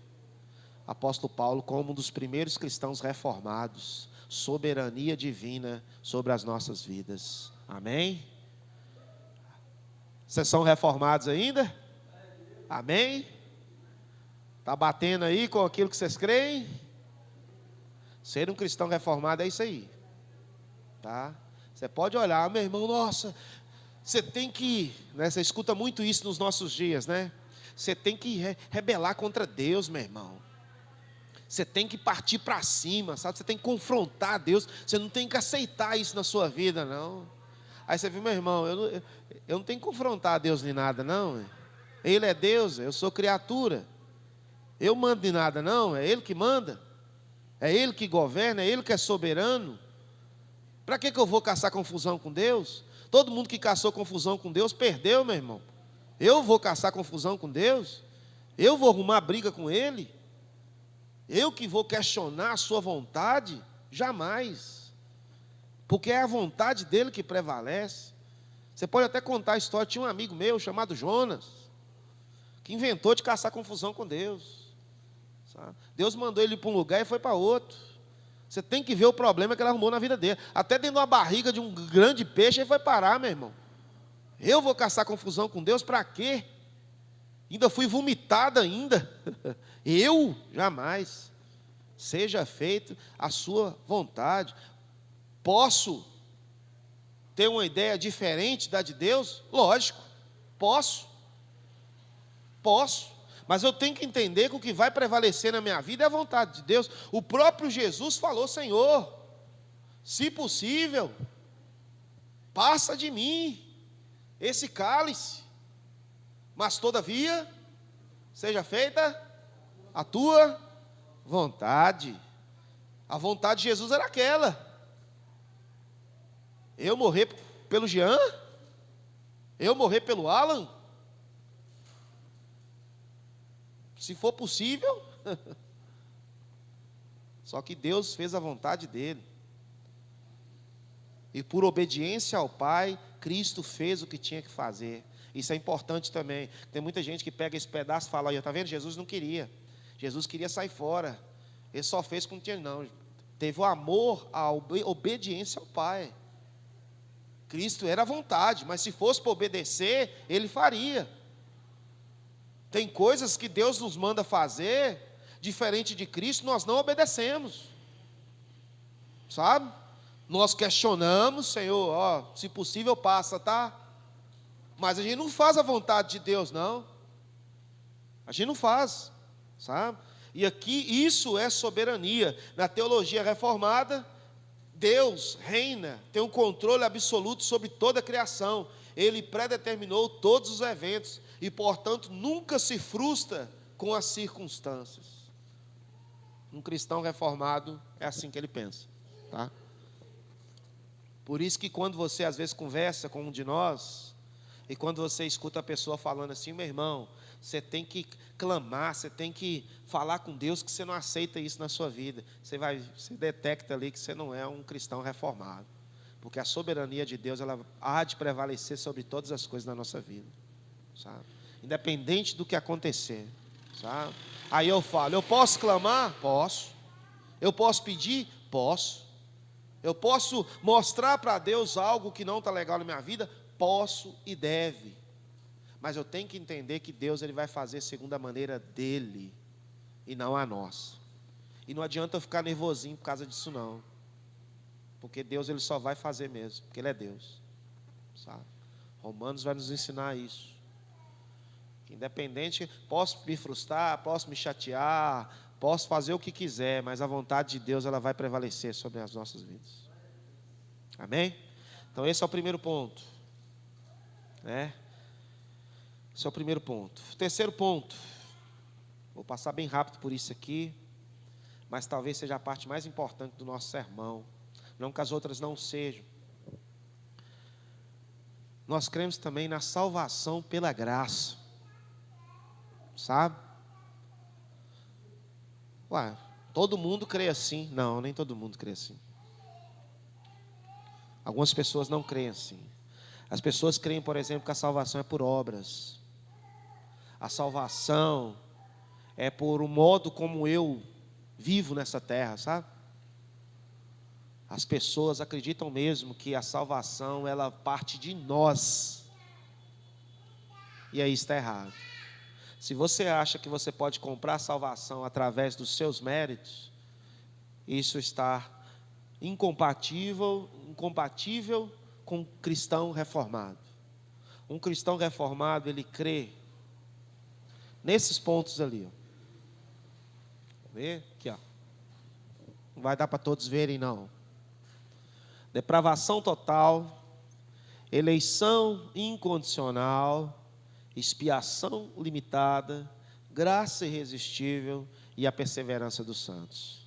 [SPEAKER 1] apóstolo Paulo como um dos primeiros cristãos reformados, soberania divina sobre as nossas vidas. Amém? Vocês são reformados ainda? Amém? Está batendo aí com aquilo que vocês creem? Ser um cristão reformado é isso aí, tá? Você pode olhar, meu irmão, nossa, você tem que, né, você escuta muito isso nos nossos dias, né? Você tem que rebelar contra Deus, meu irmão. Você tem que partir para cima, sabe? Você tem que confrontar Deus. Você não tem que aceitar isso na sua vida, não. Aí você vê, meu irmão, eu não tenho que confrontar Deus nem nada, não. Ele é Deus, eu sou criatura. Eu mando em nada, não. É Ele que manda. É Ele que governa, é Ele que é soberano. Para que eu vou caçar confusão com Deus? Todo mundo que caçou confusão com Deus perdeu, meu irmão. Eu vou caçar confusão com Deus? Eu vou arrumar briga com Ele? Eu que vou questionar a sua vontade? Jamais. Porque é a vontade dele que prevalece. Você pode até contar a história. Tinha um amigo meu chamado Jonas, que inventou de caçar confusão com Deus, sabe? Deus mandou ele para um lugar e foi para outro. Você tem que ver o problema que ele arrumou na vida dele. Até dentro de uma barriga de um grande peixe ele foi parar, meu irmão. Eu vou caçar confusão com Deus para quê? Ainda fui vomitado ainda. Eu? Jamais. Seja feita a sua vontade. Posso ter uma ideia diferente da de Deus? Lógico, posso. Mas eu tenho que entender que o que vai prevalecer na minha vida é a vontade de Deus. O próprio Jesus falou, Senhor, se possível, passa de mim esse cálice, mas todavia, seja feita a tua vontade. A vontade de Jesus era aquela: eu morrer pelo Jean, eu morrer pelo Alan, se for possível. Só que Deus fez a vontade dele, e por obediência ao Pai, Cristo fez o que tinha que fazer. Isso é importante também. Tem muita gente que pega esse pedaço e fala, olha, está vendo? Jesus não queria. Jesus queria sair fora. Ele só fez com que não. Teve o amor, a obediência ao Pai. Cristo era a vontade, mas se fosse para obedecer, Ele faria. Tem coisas que Deus nos manda fazer, diferente de Cristo, nós não obedecemos. Sabe? Nós questionamos, Senhor, ó, se possível passa, tá? Mas a gente não faz a vontade de Deus, não. A gente não faz, sabe? E aqui isso é soberania. Na teologia reformada, Deus reina, tem um controle absoluto sobre toda a criação. Ele predeterminou todos os eventos e, portanto, nunca se frustra com as circunstâncias. Um cristão reformado é assim que ele pensa, tá? Por isso que quando você às vezes conversa com um de nós, e quando você escuta a pessoa falando assim, meu irmão, você tem que clamar, você tem que falar com Deus que você não aceita isso na sua vida. Você detecta ali que você não é um cristão reformado. Porque a soberania de Deus, ela há de prevalecer sobre todas as coisas na nossa vida, sabe? Independente do que acontecer, sabe? Aí eu falo, eu posso clamar? Posso. Eu posso pedir? Posso. Eu posso mostrar para Deus algo que não está legal na minha vida? Posso e deve, mas eu tenho que entender que Deus ele vai fazer segundo a maneira dele e não a nossa. E não adianta eu ficar nervosinho por causa disso não, porque Deus ele só vai fazer mesmo, porque Ele é Deus, sabe? Romanos vai nos ensinar isso. Independente, posso me frustrar, posso me chatear, posso fazer o que quiser, mas a vontade de Deus ela vai prevalecer sobre as nossas vidas. Amém? Então esse é o primeiro ponto. Esse é o primeiro ponto. Terceiro ponto, vou passar bem rápido por isso aqui, mas talvez seja a parte mais importante do nosso sermão, não que as outras não sejam. Nós cremos também na salvação pela graça, sabe? Ué, todo mundo crê assim? Não, nem todo mundo crê assim. Algumas pessoas não creem assim. As pessoas creem, por exemplo, que a salvação é por obras. A salvação é por um modo como eu vivo nessa terra, sabe? As pessoas acreditam mesmo que a salvação, ela parte de nós. E aí está errado. Se você acha que você pode comprar a salvação através dos seus méritos, isso está incompatível com um cristão reformado. Um cristão reformado, ele crê nesses pontos ali. Vê? Aqui, ó. Não vai dar para todos verem, não. Depravação total, eleição incondicional, expiação limitada, graça irresistível e a perseverança dos santos.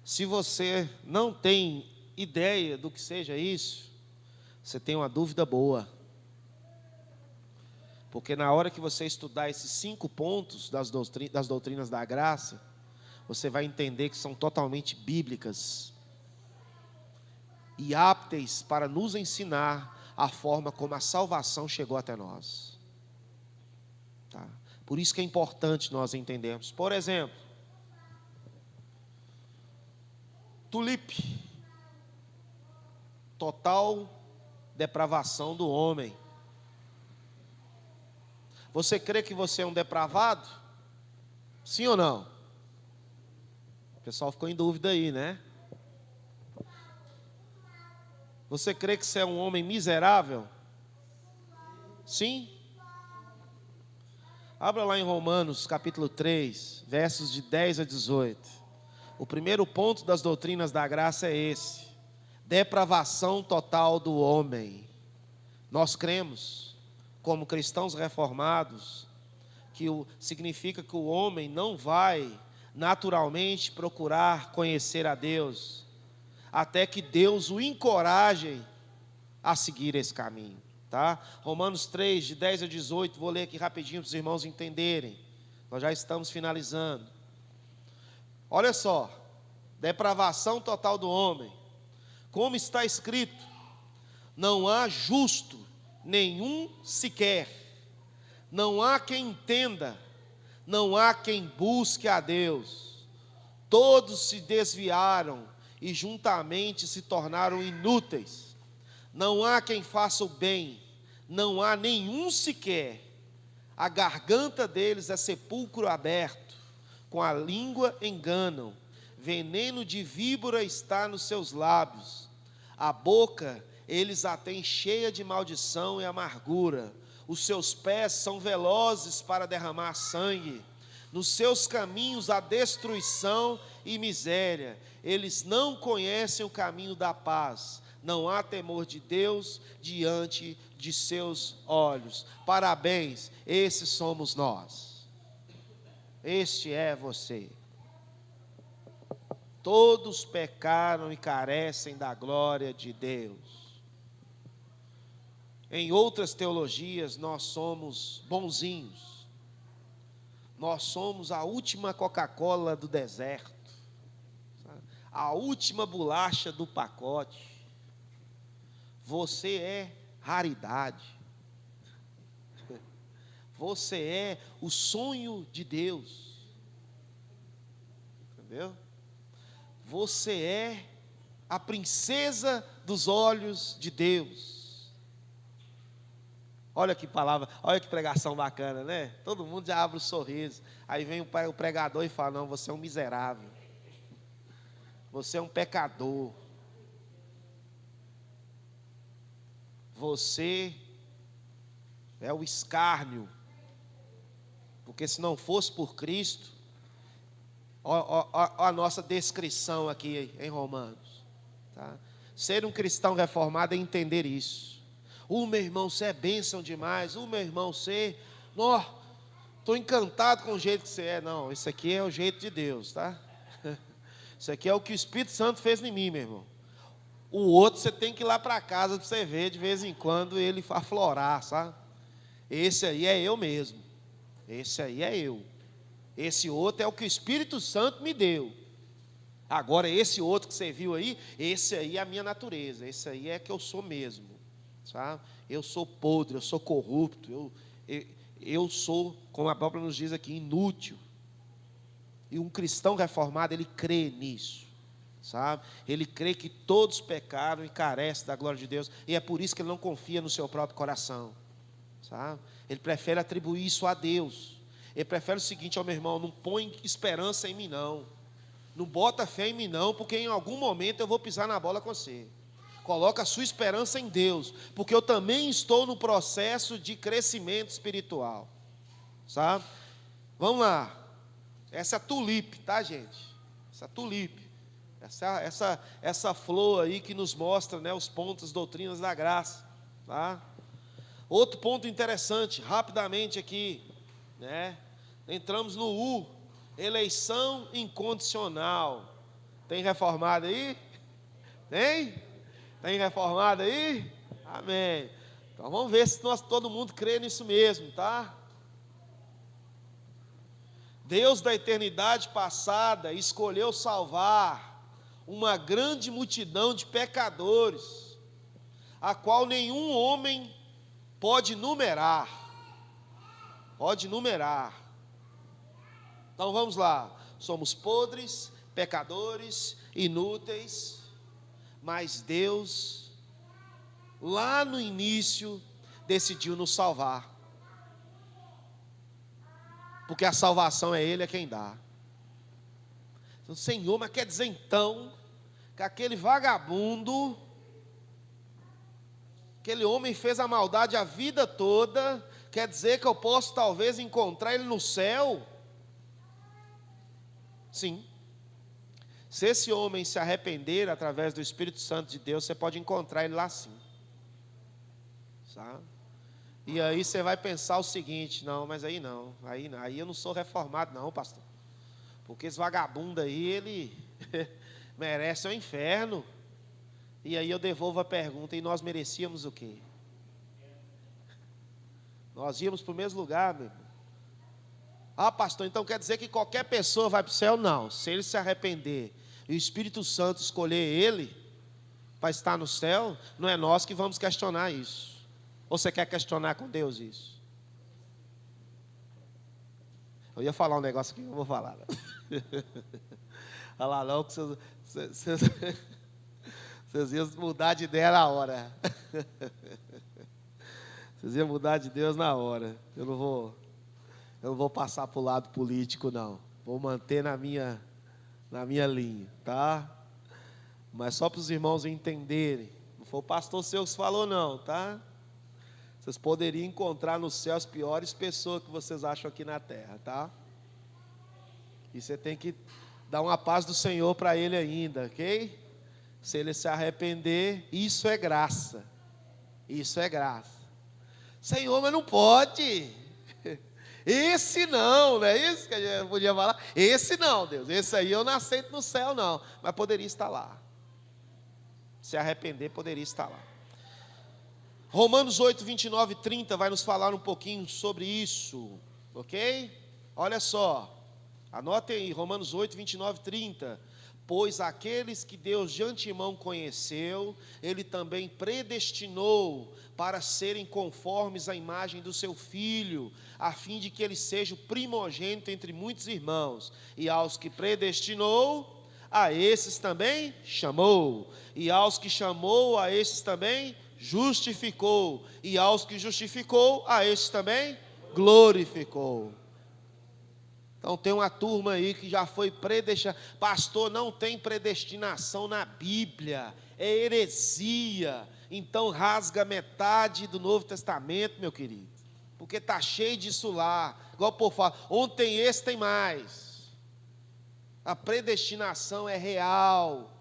[SPEAKER 1] Se você não tem ideia do que seja isso, você tem uma dúvida boa. Porque na hora que você estudar esses 5 pontos das doutrinas da graça, você vai entender que são totalmente bíblicas e aptas para nos ensinar a forma como a salvação chegou até nós. Tá? Por isso que é importante nós entendermos. Por exemplo, tulipe, total depravação do homem. Você crê que você é um depravado? Sim ou não? O pessoal ficou em dúvida aí, né? Você crê que você é um homem miserável? Sim? Abra lá em Romanos, capítulo 3, versos de 10 a 18. O primeiro ponto das doutrinas da graça é esse: depravação total do homem. Nós cremos, como cristãos reformados, que significa que o homem não vai naturalmente procurar conhecer a Deus, até que Deus o encoraje a seguir esse caminho, tá? Romanos 3, de 10 a 18, vou ler aqui rapidinho para os irmãos entenderem. Nós já estamos finalizando. Olha só, depravação total do homem. Como está escrito: não há justo nenhum sequer, não há quem entenda, não há quem busque a Deus. Todos se desviaram e juntamente se tornaram inúteis. Não há quem faça o bem, não há nenhum sequer. A garganta deles é sepulcro aberto, com a língua enganam, veneno de víbora está nos seus lábios. A boca eles a têm cheia de maldição e amargura. Os seus pés são velozes para derramar sangue. Nos seus caminhos há destruição e miséria. Eles não conhecem o caminho da paz. Não há temor de Deus diante de seus olhos. Parabéns, esses somos nós. Este é você. Todos pecaram e carecem da glória de Deus. Em outras teologias, nós somos bonzinhos. Nós somos a última Coca-Cola do deserto, a última bolacha do pacote. Você é raridade. Você é o sonho de Deus. Entendeu? Você é a princesa dos olhos de Deus. Olha que palavra, olha que pregação bacana, né? Todo mundo já abre o sorriso. Aí vem o pregador e fala: não, você é um miserável. Você é um pecador. Você é o escárnio. Porque se não fosse por Cristo, a nossa descrição aqui em Romanos, tá? Ser um cristão reformado é entender isso. Meu irmão, você é bênção demais. Meu irmão, você... estou encantado com o jeito que você é. Não, isso aqui é o jeito de Deus, tá? Isso aqui é o que o Espírito Santo fez em mim, meu irmão. O outro você tem que ir lá para casa para você ver de vez em quando ele aflorar, sabe? Esse aí é eu mesmo. Esse aí é eu. Esse outro é o que o Espírito Santo me deu. Agora esse outro que você viu aí, esse aí é a minha natureza. Esse aí é que eu sou mesmo, sabe? Eu sou podre, eu sou corrupto. eu sou, como a Bíblia nos diz aqui, inútil. E um cristão reformado, ele crê nisso, sabe? Ele crê que todos pecaram e carecem da glória de Deus, e é por isso que ele não confia no seu próprio coração, sabe? Ele prefere atribuir isso a Deus. Ele prefere o seguinte: ó meu irmão, não põe esperança em mim não, não bota fé em mim não, porque em algum momento eu vou pisar na bola com você. Coloca a sua esperança em Deus, porque eu também estou no processo de crescimento espiritual, sabe? Vamos lá. Essa é a tulipe, tá, gente? Essa tulipe, essa flor aí que nos mostra, né, os pontos, doutrinas da graça, tá? Outro ponto interessante, rapidamente aqui, né? Entramos no U, eleição incondicional. Tem reformado aí? Tem reformado aí? Amém. Então vamos ver se todo mundo crê nisso mesmo, tá? Deus da eternidade passada escolheu salvar uma grande multidão de pecadores, a qual nenhum homem pode numerar. Pode numerar. Então vamos lá. Somos podres, pecadores, inúteis, mas Deus, lá no início, decidiu nos salvar. Porque a salvação é Ele quem dá. Então, Senhor, mas quer dizer então que aquele vagabundo, aquele homem fez a maldade a vida toda, quer dizer que eu posso talvez encontrar ele no céu? Sim. Se esse homem se arrepender através do Espírito Santo de Deus, você pode encontrar ele lá sim, sabe? E aí você vai pensar o seguinte: não, mas aí não, aí eu não sou reformado não, pastor, porque esse vagabundo aí, ele merece o inferno. E aí eu devolvo a pergunta: e nós merecíamos o quê? Nós íamos para o mesmo lugar, meu irmão. Ah, pastor, então quer dizer que qualquer pessoa vai para o céu? Não, se ele se arrepender e o Espírito Santo escolher ele para estar no céu, não é nós que vamos questionar isso. Ou você quer questionar com Deus isso? Eu ia falar um negócio aqui que eu vou falar. Olha lá, não, que vocês iam mudar de ideia na hora. Vocês iam mudar de Deus na hora. Eu não vou passar para o lado político, não. Vou manter na minha linha, tá? Mas só para os irmãos entenderem. Não foi o pastor seu que falou, não, tá? Vocês poderiam encontrar no céu as piores pessoas que vocês acham aqui na terra, tá? E você tem que dar uma paz do Senhor para ele ainda, ok? Se ele se arrepender, isso é graça. Isso é graça. Senhor, mas não pode. Esse não, não é isso que a gente podia falar? Esse não, Deus. Esse aí eu não aceito no céu, não. Mas poderia estar lá. Se arrepender, poderia estar lá. Romanos 8, 29 e 30 vai nos falar um pouquinho sobre isso, ok? Olha só, anotem aí, Romanos 8, 29 e 30. Pois aqueles que Deus de antemão conheceu, Ele também predestinou para serem conformes à imagem do seu Filho, a fim de que Ele seja o primogênito entre muitos irmãos. E aos que predestinou, a esses também chamou. E aos que chamou, a esses também justificou, e aos que justificou, a estes também glorificou. Então tem uma turma aí que já foi predestinada. Pastor, não tem predestinação na Bíblia, é heresia. Então rasga metade do Novo Testamento, meu querido, porque está cheio disso lá. Igual o povo fala, onde tem esse tem mais. A predestinação é real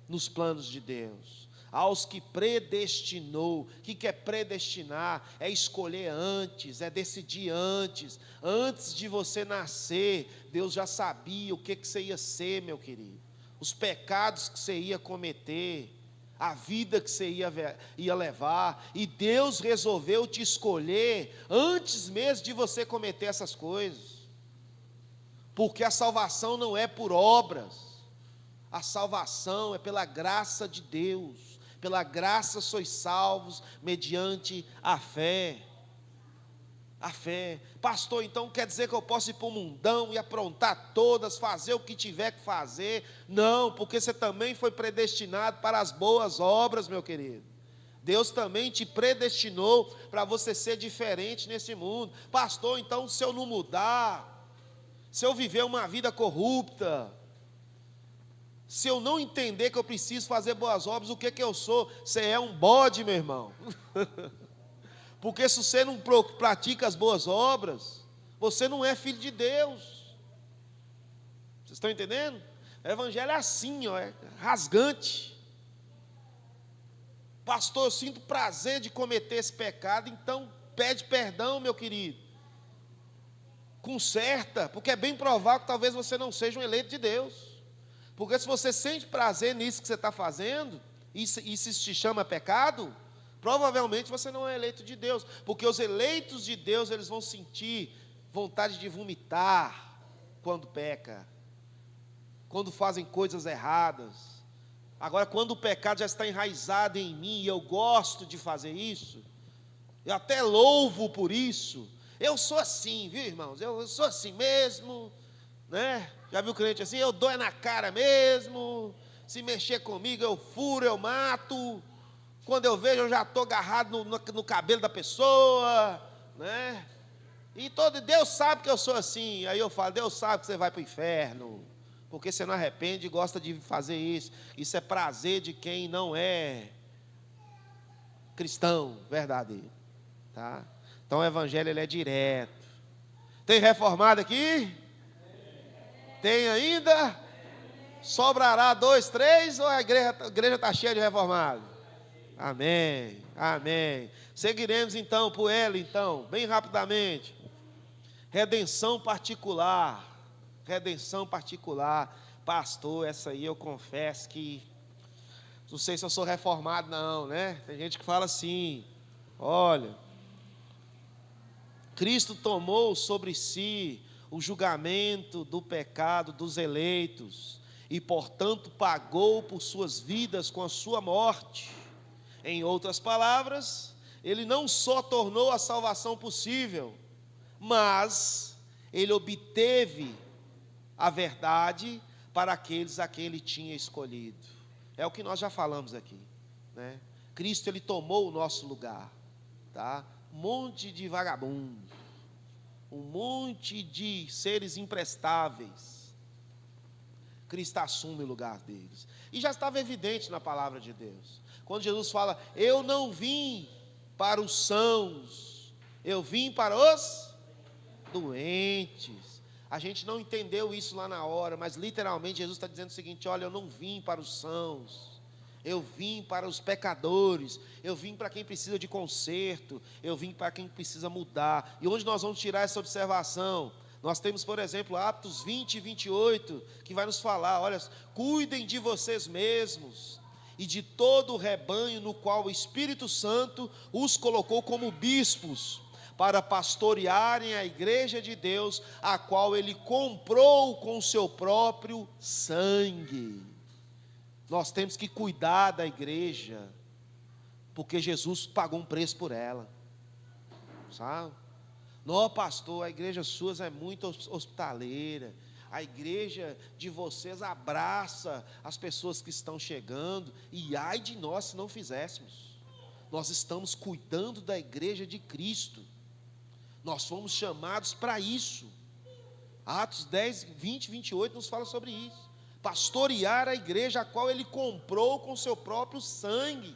[SPEAKER 1] nos planos de Deus. Aos que predestinou. O que é predestinar? É escolher antes, é decidir antes. Antes de você nascer, Deus já sabia o que você ia ser, meu querido. Os pecados que você ia cometer, a vida que você ia levar. E Deus resolveu te escolher antes mesmo de você cometer essas coisas. Porque a salvação não é por obras. A salvação é pela graça de Deus. Pela graça sois salvos mediante a fé. A fé. Pastor, então quer dizer que eu posso ir para o mundão e aprontar todas, fazer o que tiver que fazer? Não, porque você também foi predestinado para as boas obras, meu querido. Deus também te predestinou para você ser diferente nesse mundo. Pastor, então se eu não mudar, se eu viver uma vida corrupta, se eu não entender que eu preciso fazer boas obras, o que que eu sou? Você é um bode, meu irmão. Porque se você não pratica as boas obras, você não é filho de Deus. Vocês estão entendendo? O evangelho é assim, ó, é rasgante. Pastor, eu sinto prazer de cometer esse pecado, então pede perdão, meu querido. Conserta, porque é bem provável que talvez você não seja um eleito de Deus. Porque se você sente prazer nisso que você está fazendo, e se te chama pecado, provavelmente você não é eleito de Deus, porque os eleitos de Deus, eles vão sentir vontade de vomitar quando peca, quando fazem coisas erradas. Agora, quando o pecado já está enraizado em mim, e eu gosto de fazer isso, eu até louvo por isso, eu sou assim, viu, irmãos, eu sou assim mesmo, né? Já viu o crente assim, eu dou na cara mesmo, se mexer comigo eu furo, eu mato. Quando eu vejo, eu já estou agarrado no cabelo da pessoa, né? E Deus sabe que eu sou assim. Aí eu falo, Deus sabe que você vai para o inferno, porque você não arrepende e gosta de fazer isso. Isso é prazer de quem não é cristão verdadeiro, tá? Então o evangelho ele é direto. Tem reformado aqui? Tem ainda? Sobrará 2, 3 ou a igreja está cheia de reformados? Amém, amém. Seguiremos então por ela, então, bem rapidamente. Redenção particular. Redenção particular. Pastor, essa aí eu confesso que não sei se eu sou reformado não, né? Tem gente que fala assim, olha, Cristo tomou sobre si o julgamento do pecado dos eleitos e, portanto, pagou por suas vidas com a sua morte. Em outras palavras, ele não só tornou a salvação possível, mas ele obteve a verdade para aqueles a quem ele tinha escolhido. É o que nós já falamos aqui, né? Cristo, ele tomou o nosso lugar, tá? Um monte de vagabundos, um monte de seres imprestáveis, Cristo assume o lugar deles. E já estava evidente na palavra de Deus. Quando Jesus fala, eu não vim para os sãos, eu vim para os doentes. A gente não entendeu isso lá na hora, mas literalmente Jesus está dizendo o seguinte, olha, eu não vim para os sãos, eu vim para os pecadores, eu vim para quem precisa de conserto, eu vim para quem precisa mudar. E onde nós vamos tirar essa observação? Nós temos, por exemplo, Atos 20 e 28, que vai nos falar, olha, cuidem de vocês mesmos e de todo o rebanho no qual o Espírito Santo os colocou como bispos, para pastorearem a igreja de Deus, a qual ele comprou com o seu próprio sangue. Nós temos que cuidar da igreja, porque Jesus pagou um preço por ela, sabe? Não, pastor, a igreja sua é muito hospitaleira, a igreja de vocês abraça as pessoas que estão chegando, e ai de nós se não fizéssemos. Nós estamos cuidando da igreja de Cristo, nós fomos chamados para isso. Atos 10, 20, 28 nos fala sobre isso. Pastorear a igreja a qual ele comprou com seu próprio sangue.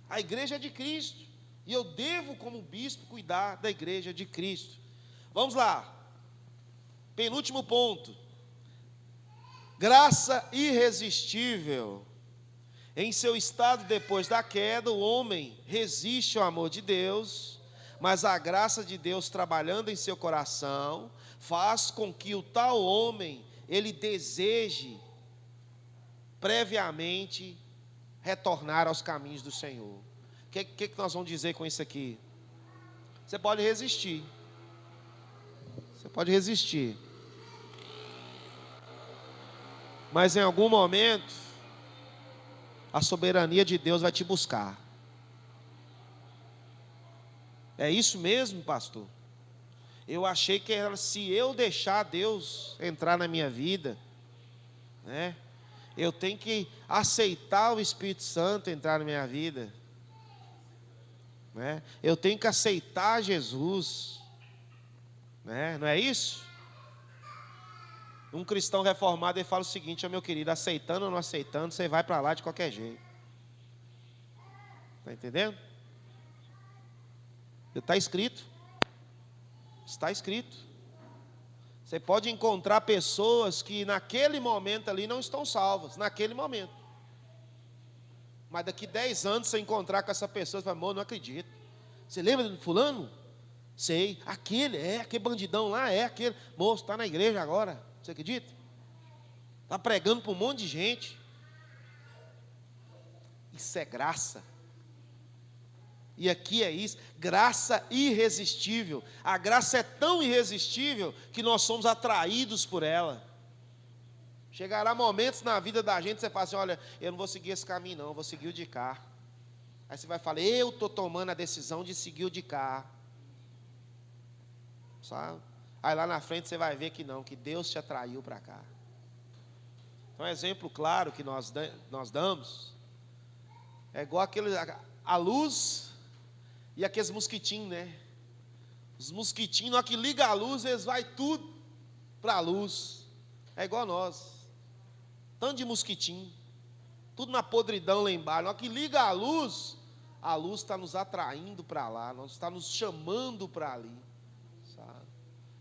[SPEAKER 1] A igreja é de Cristo, e eu devo como bispo cuidar da igreja de Cristo. Vamos lá, penúltimo ponto, graça irresistível. Em seu estado depois da queda, o homem resiste ao amor de Deus, mas a graça de Deus trabalhando em seu coração, faz com que o tal homem, ele deseje previamente retornar aos caminhos do Senhor. O que nós vamos dizer com isso aqui? Você pode resistir. Você pode resistir. Mas em algum momento, a soberania de Deus vai te buscar. É isso mesmo, pastor? Eu achei que era se eu deixar Deus entrar na minha vida, né? Eu tenho que aceitar o Espírito Santo entrar na minha vida, né? Eu tenho que aceitar Jesus, né? Não é isso? Um cristão reformado, ele fala o seguinte: meu querido, aceitando ou não aceitando, você vai para lá de qualquer jeito. Está entendendo? Está escrito. Está escrito. Você pode encontrar pessoas que naquele momento ali não estão salvas, naquele momento. Mas daqui 10 anos você encontrar com essa pessoa, você fala: amor, não acredito. Você lembra do fulano? Sei. Aquele bandidão lá, aquele. Moço, está na igreja agora. Você acredita? Está pregando para um monte de gente. Isso é graça. E aqui é isso, graça irresistível. A graça é tão irresistível que nós somos atraídos por ela. Chegará momentos na vida da gente que você fala assim: olha, eu não vou seguir esse caminho não, eu vou seguir o de cá. Aí você vai falar: eu estou tomando a decisão de seguir o de cá. Sabe? Aí lá na frente você vai ver que não, que Deus te atraiu para cá. Então, um exemplo claro que nós damos é igual a luz e aqueles mosquitinhos, né? Os mosquitinhos, na hora que liga a luz, eles vão tudo para a luz. É igual a nós. Tanto de mosquitinho, tudo na podridão lá embaixo. Na hora que liga a luz está nos atraindo para lá, está nos chamando para ali. Sabe?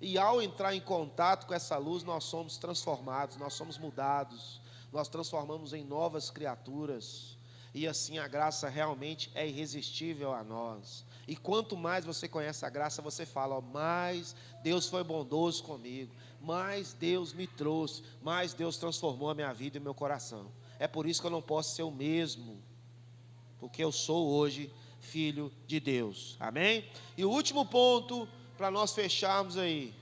[SPEAKER 1] E ao entrar em contato com essa luz, nós somos transformados, nós somos mudados, nós transformamos em novas criaturas. E assim a graça realmente é irresistível a nós. E quanto mais você conhece a graça, você fala: ó, mais Deus foi bondoso comigo, mais Deus me trouxe, mais Deus transformou a minha vida e meu coração. É por isso que eu não posso ser o mesmo, porque eu sou hoje filho de Deus. Amém? E o último ponto, para nós fecharmos aí.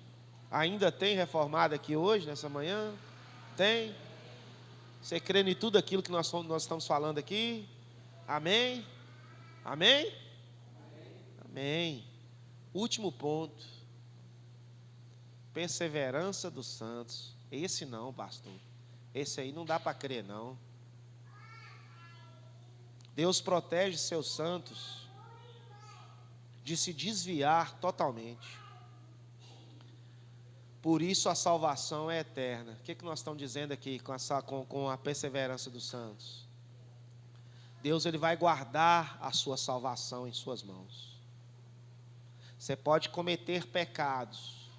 [SPEAKER 1] Ainda tem reformado aqui hoje, nessa manhã? Tem? Você crê em tudo aquilo que nós estamos falando aqui? Amém? Amém? Amém. Último ponto. Perseverança dos santos. Esse não, pastor. Esse aí não dá para crer, não. Deus protege seus santos de se desviar totalmente. Por isso a salvação é eterna. O que nós estamos dizendo aqui com a perseverança dos santos? Deus, ele vai guardar a sua salvação em suas mãos. Você pode cometer pecados,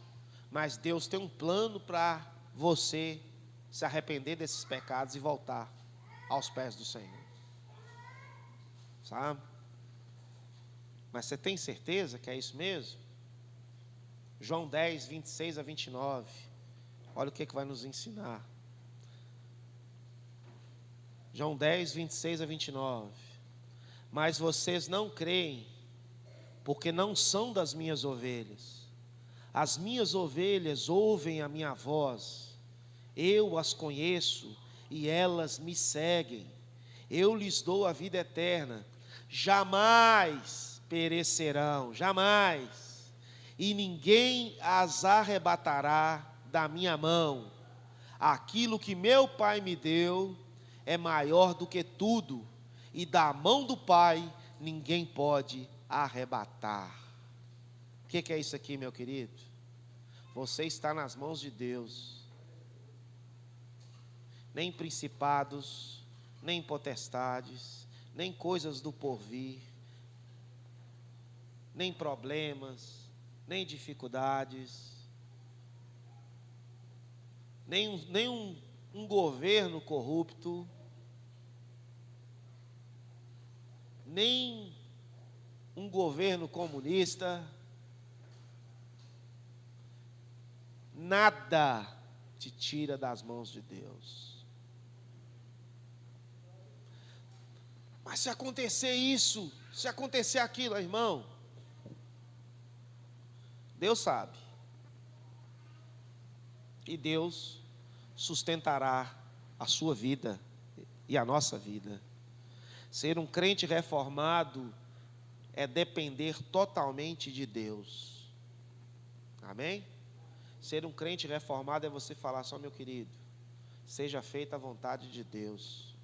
[SPEAKER 1] mas Deus tem um plano para você se arrepender desses pecados e voltar aos pés do Senhor. Sabe? Mas você tem certeza que é isso mesmo? João 10, 26 a 29. Olha o que vai nos ensinar. João 10, 26 a 29. Mas vocês não creem, porque não são das minhas ovelhas. As minhas ovelhas ouvem a minha voz. Eu as conheço e elas me seguem. Eu lhes dou a vida eterna. Jamais perecerão, jamais. E ninguém as arrebatará da minha mão. Aquilo que meu Pai me deu é maior do que tudo, e da mão do Pai ninguém pode arrebatar. O que é isso aqui, meu querido? Você está nas mãos de Deus. Nem principados, nem potestades, nem coisas do porvir, nem problemas, nem dificuldades, nem um governo corrupto, nem um governo comunista, nada te tira das mãos de Deus. Mas se acontecer isso, se acontecer aquilo, irmão, Deus sabe. E Deus sustentará a sua vida e a nossa vida. Ser um crente reformado é depender totalmente de Deus. Amém? Ser um crente reformado é você falar só, meu querido, seja feita a vontade de Deus.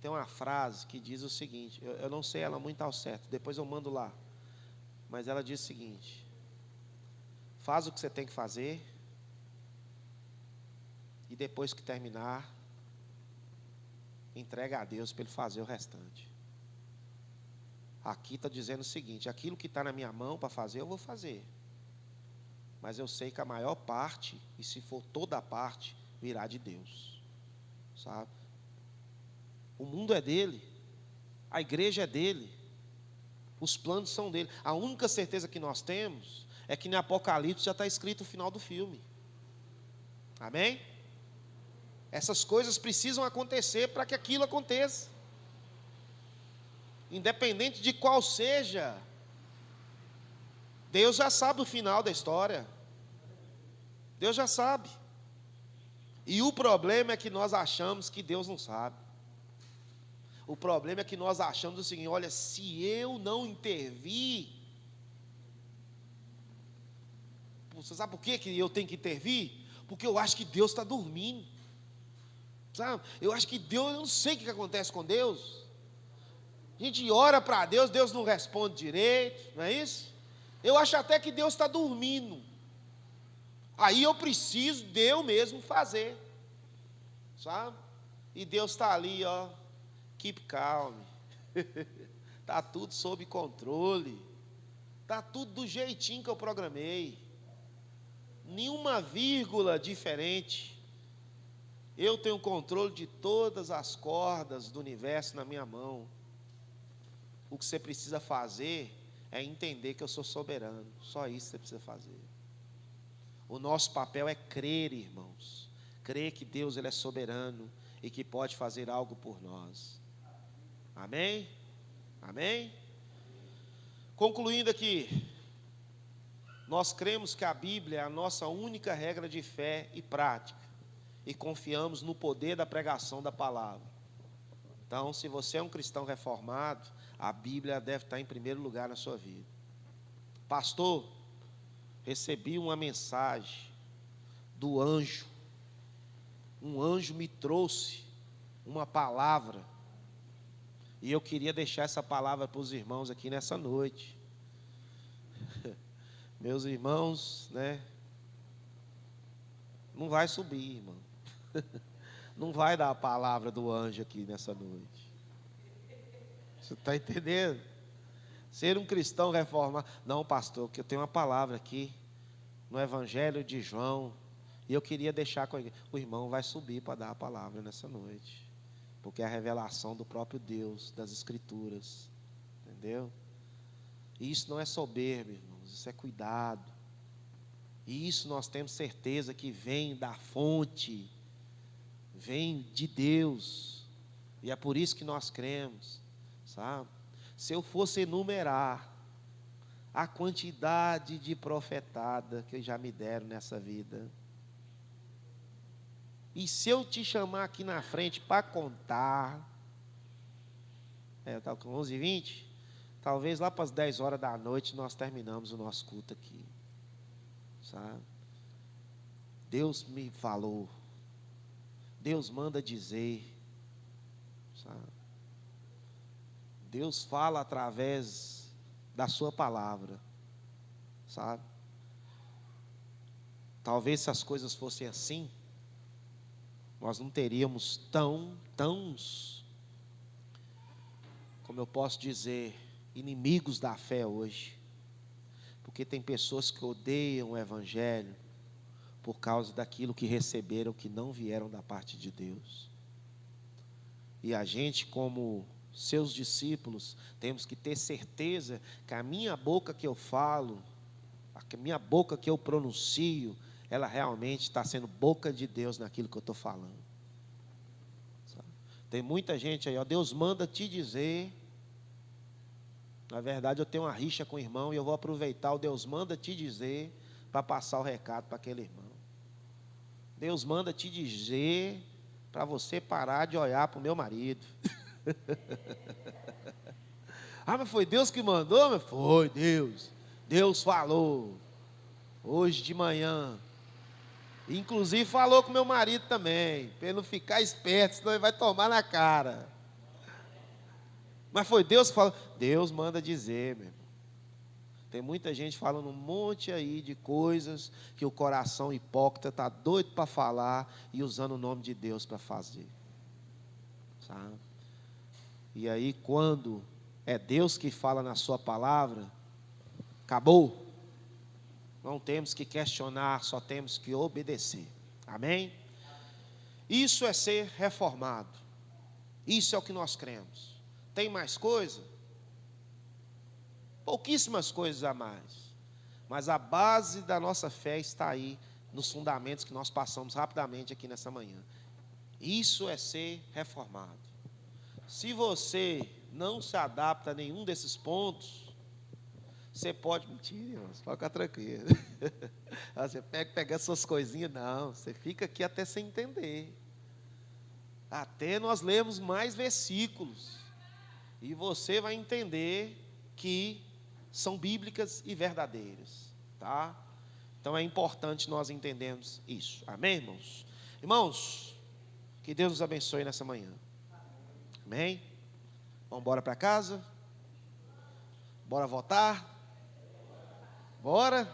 [SPEAKER 1] Tem uma frase que diz o seguinte, eu não sei ela muito ao certo, depois eu mando lá. Mas ela diz o seguinte: faz o que você tem que fazer, e depois que terminar, entrega a Deus para Ele fazer o restante. Aqui está dizendo o seguinte: aquilo que está na minha mão para fazer, eu vou fazer. Mas eu sei que a maior parte, e se for toda a parte, virá de Deus. Sabe? O mundo é dele, a igreja é dele, os planos são dele. A única certeza que nós temos é que no Apocalipse já está escrito o final do filme. Amém? Essas coisas precisam acontecer para que aquilo aconteça. Independente de qual seja, Deus já sabe o final da história. Deus já sabe. E o problema é que nós achamos que Deus não sabe. O problema é que nós achamos o seguinte: olha, se eu não intervir, você sabe por que eu tenho que intervir? Porque eu acho que Deus está dormindo. Sabe? Eu acho que Deus, eu não sei o que acontece com Deus. A gente ora para Deus, Deus não responde direito, não é isso? Eu acho até que Deus está dormindo. Aí eu preciso de eu mesmo fazer, sabe? E Deus está ali, ó, keep calm. Está tudo sob controle. Está tudo do jeitinho que eu programei. Nenhuma vírgula diferente. Eu tenho controle de todas as cordas do universo na minha mão. O que você precisa fazer é entender que eu sou soberano. Só isso você precisa fazer. O nosso papel é crer, irmãos. Crer que Deus, Ele é soberano e que pode fazer algo por nós. Amém? Amém? Concluindo aqui, nós cremos que a Bíblia é a nossa única regra de fé e prática, e confiamos no poder da pregação da palavra. Então, se você é um cristão reformado, a Bíblia deve estar em primeiro lugar na sua vida. Pastor, recebi uma mensagem do anjo. Um anjo me trouxe uma palavra, e eu queria deixar essa palavra para os irmãos aqui nessa noite. Meus irmãos, né? Não vai subir, irmão. Não vai dar a palavra do anjo aqui nessa noite. Você está entendendo? Ser um cristão reformado. Não, pastor, que eu tenho uma palavra aqui no Evangelho de João, e eu queria deixar com a igreja. O irmão vai subir para dar a palavra nessa noite, porque é a revelação do próprio Deus, das Escrituras. Entendeu? E isso não é soberba, irmãos, isso é cuidado. E isso nós temos certeza que vem da fonte, vem de Deus. E é por isso que nós cremos, sabe? Se eu fosse enumerar a quantidade de profetada que já me deram nessa vida, e se eu te chamar aqui na frente para contar, está com 11h20, talvez lá para as 10 horas da noite nós terminamos o nosso culto aqui, sabe? Deus me falou, Deus manda dizer, sabe? Deus fala através da sua palavra, sabe? Talvez se as coisas fossem assim, nós não teríamos como eu posso dizer, inimigos da fé hoje. Porque tem pessoas que odeiam o Evangelho por causa daquilo que receberam, que não vieram da parte de Deus. E a gente, como seus discípulos, temos que ter certeza que a minha boca que eu falo, a minha boca que eu pronuncio, ela realmente está sendo boca de Deus naquilo que eu estou falando. Sabe? Tem muita gente aí, ó, Deus manda te dizer. Na verdade, eu tenho uma rixa com o irmão e eu vou aproveitar o Deus manda te dizer para passar o recado para aquele irmão. Deus manda te dizer para você parar de olhar para o meu marido. Ah, mas foi Deus que mandou? Mas foi Deus. Deus falou. hoje de manhã. Inclusive falou com meu marido também, para ele não ficar esperto, senão ele vai tomar na cara. Mas foi Deus que falou. Deus manda dizer, meu irmão. Tem muita gente falando um monte aí de coisas que o coração hipócrita está doido para falar e usando o nome de Deus para fazer. Sabe? E aí quando é Deus que fala na sua palavra, acabou. Não temos que questionar, só temos que obedecer. Amém? Isso é ser reformado. Isso é o que nós cremos. Tem mais coisa? Pouquíssimas coisas a mais. Mas a base da nossa fé está aí, nos fundamentos que nós passamos rapidamente aqui nessa manhã. Isso é ser reformado. Se você não se adapta a nenhum desses pontos, você pode mentir, irmãos, pode ficar tranquilo. Você pega essas coisinhas, não, você fica aqui até sem entender. Até nós lemos mais versículos. E você vai entender que são bíblicas e verdadeiras. Tá? Então é importante nós entendermos isso. Amém, irmãos? Irmãos, que Deus nos abençoe nessa manhã. Amém? Vamos embora para casa? Bora votar? Bora?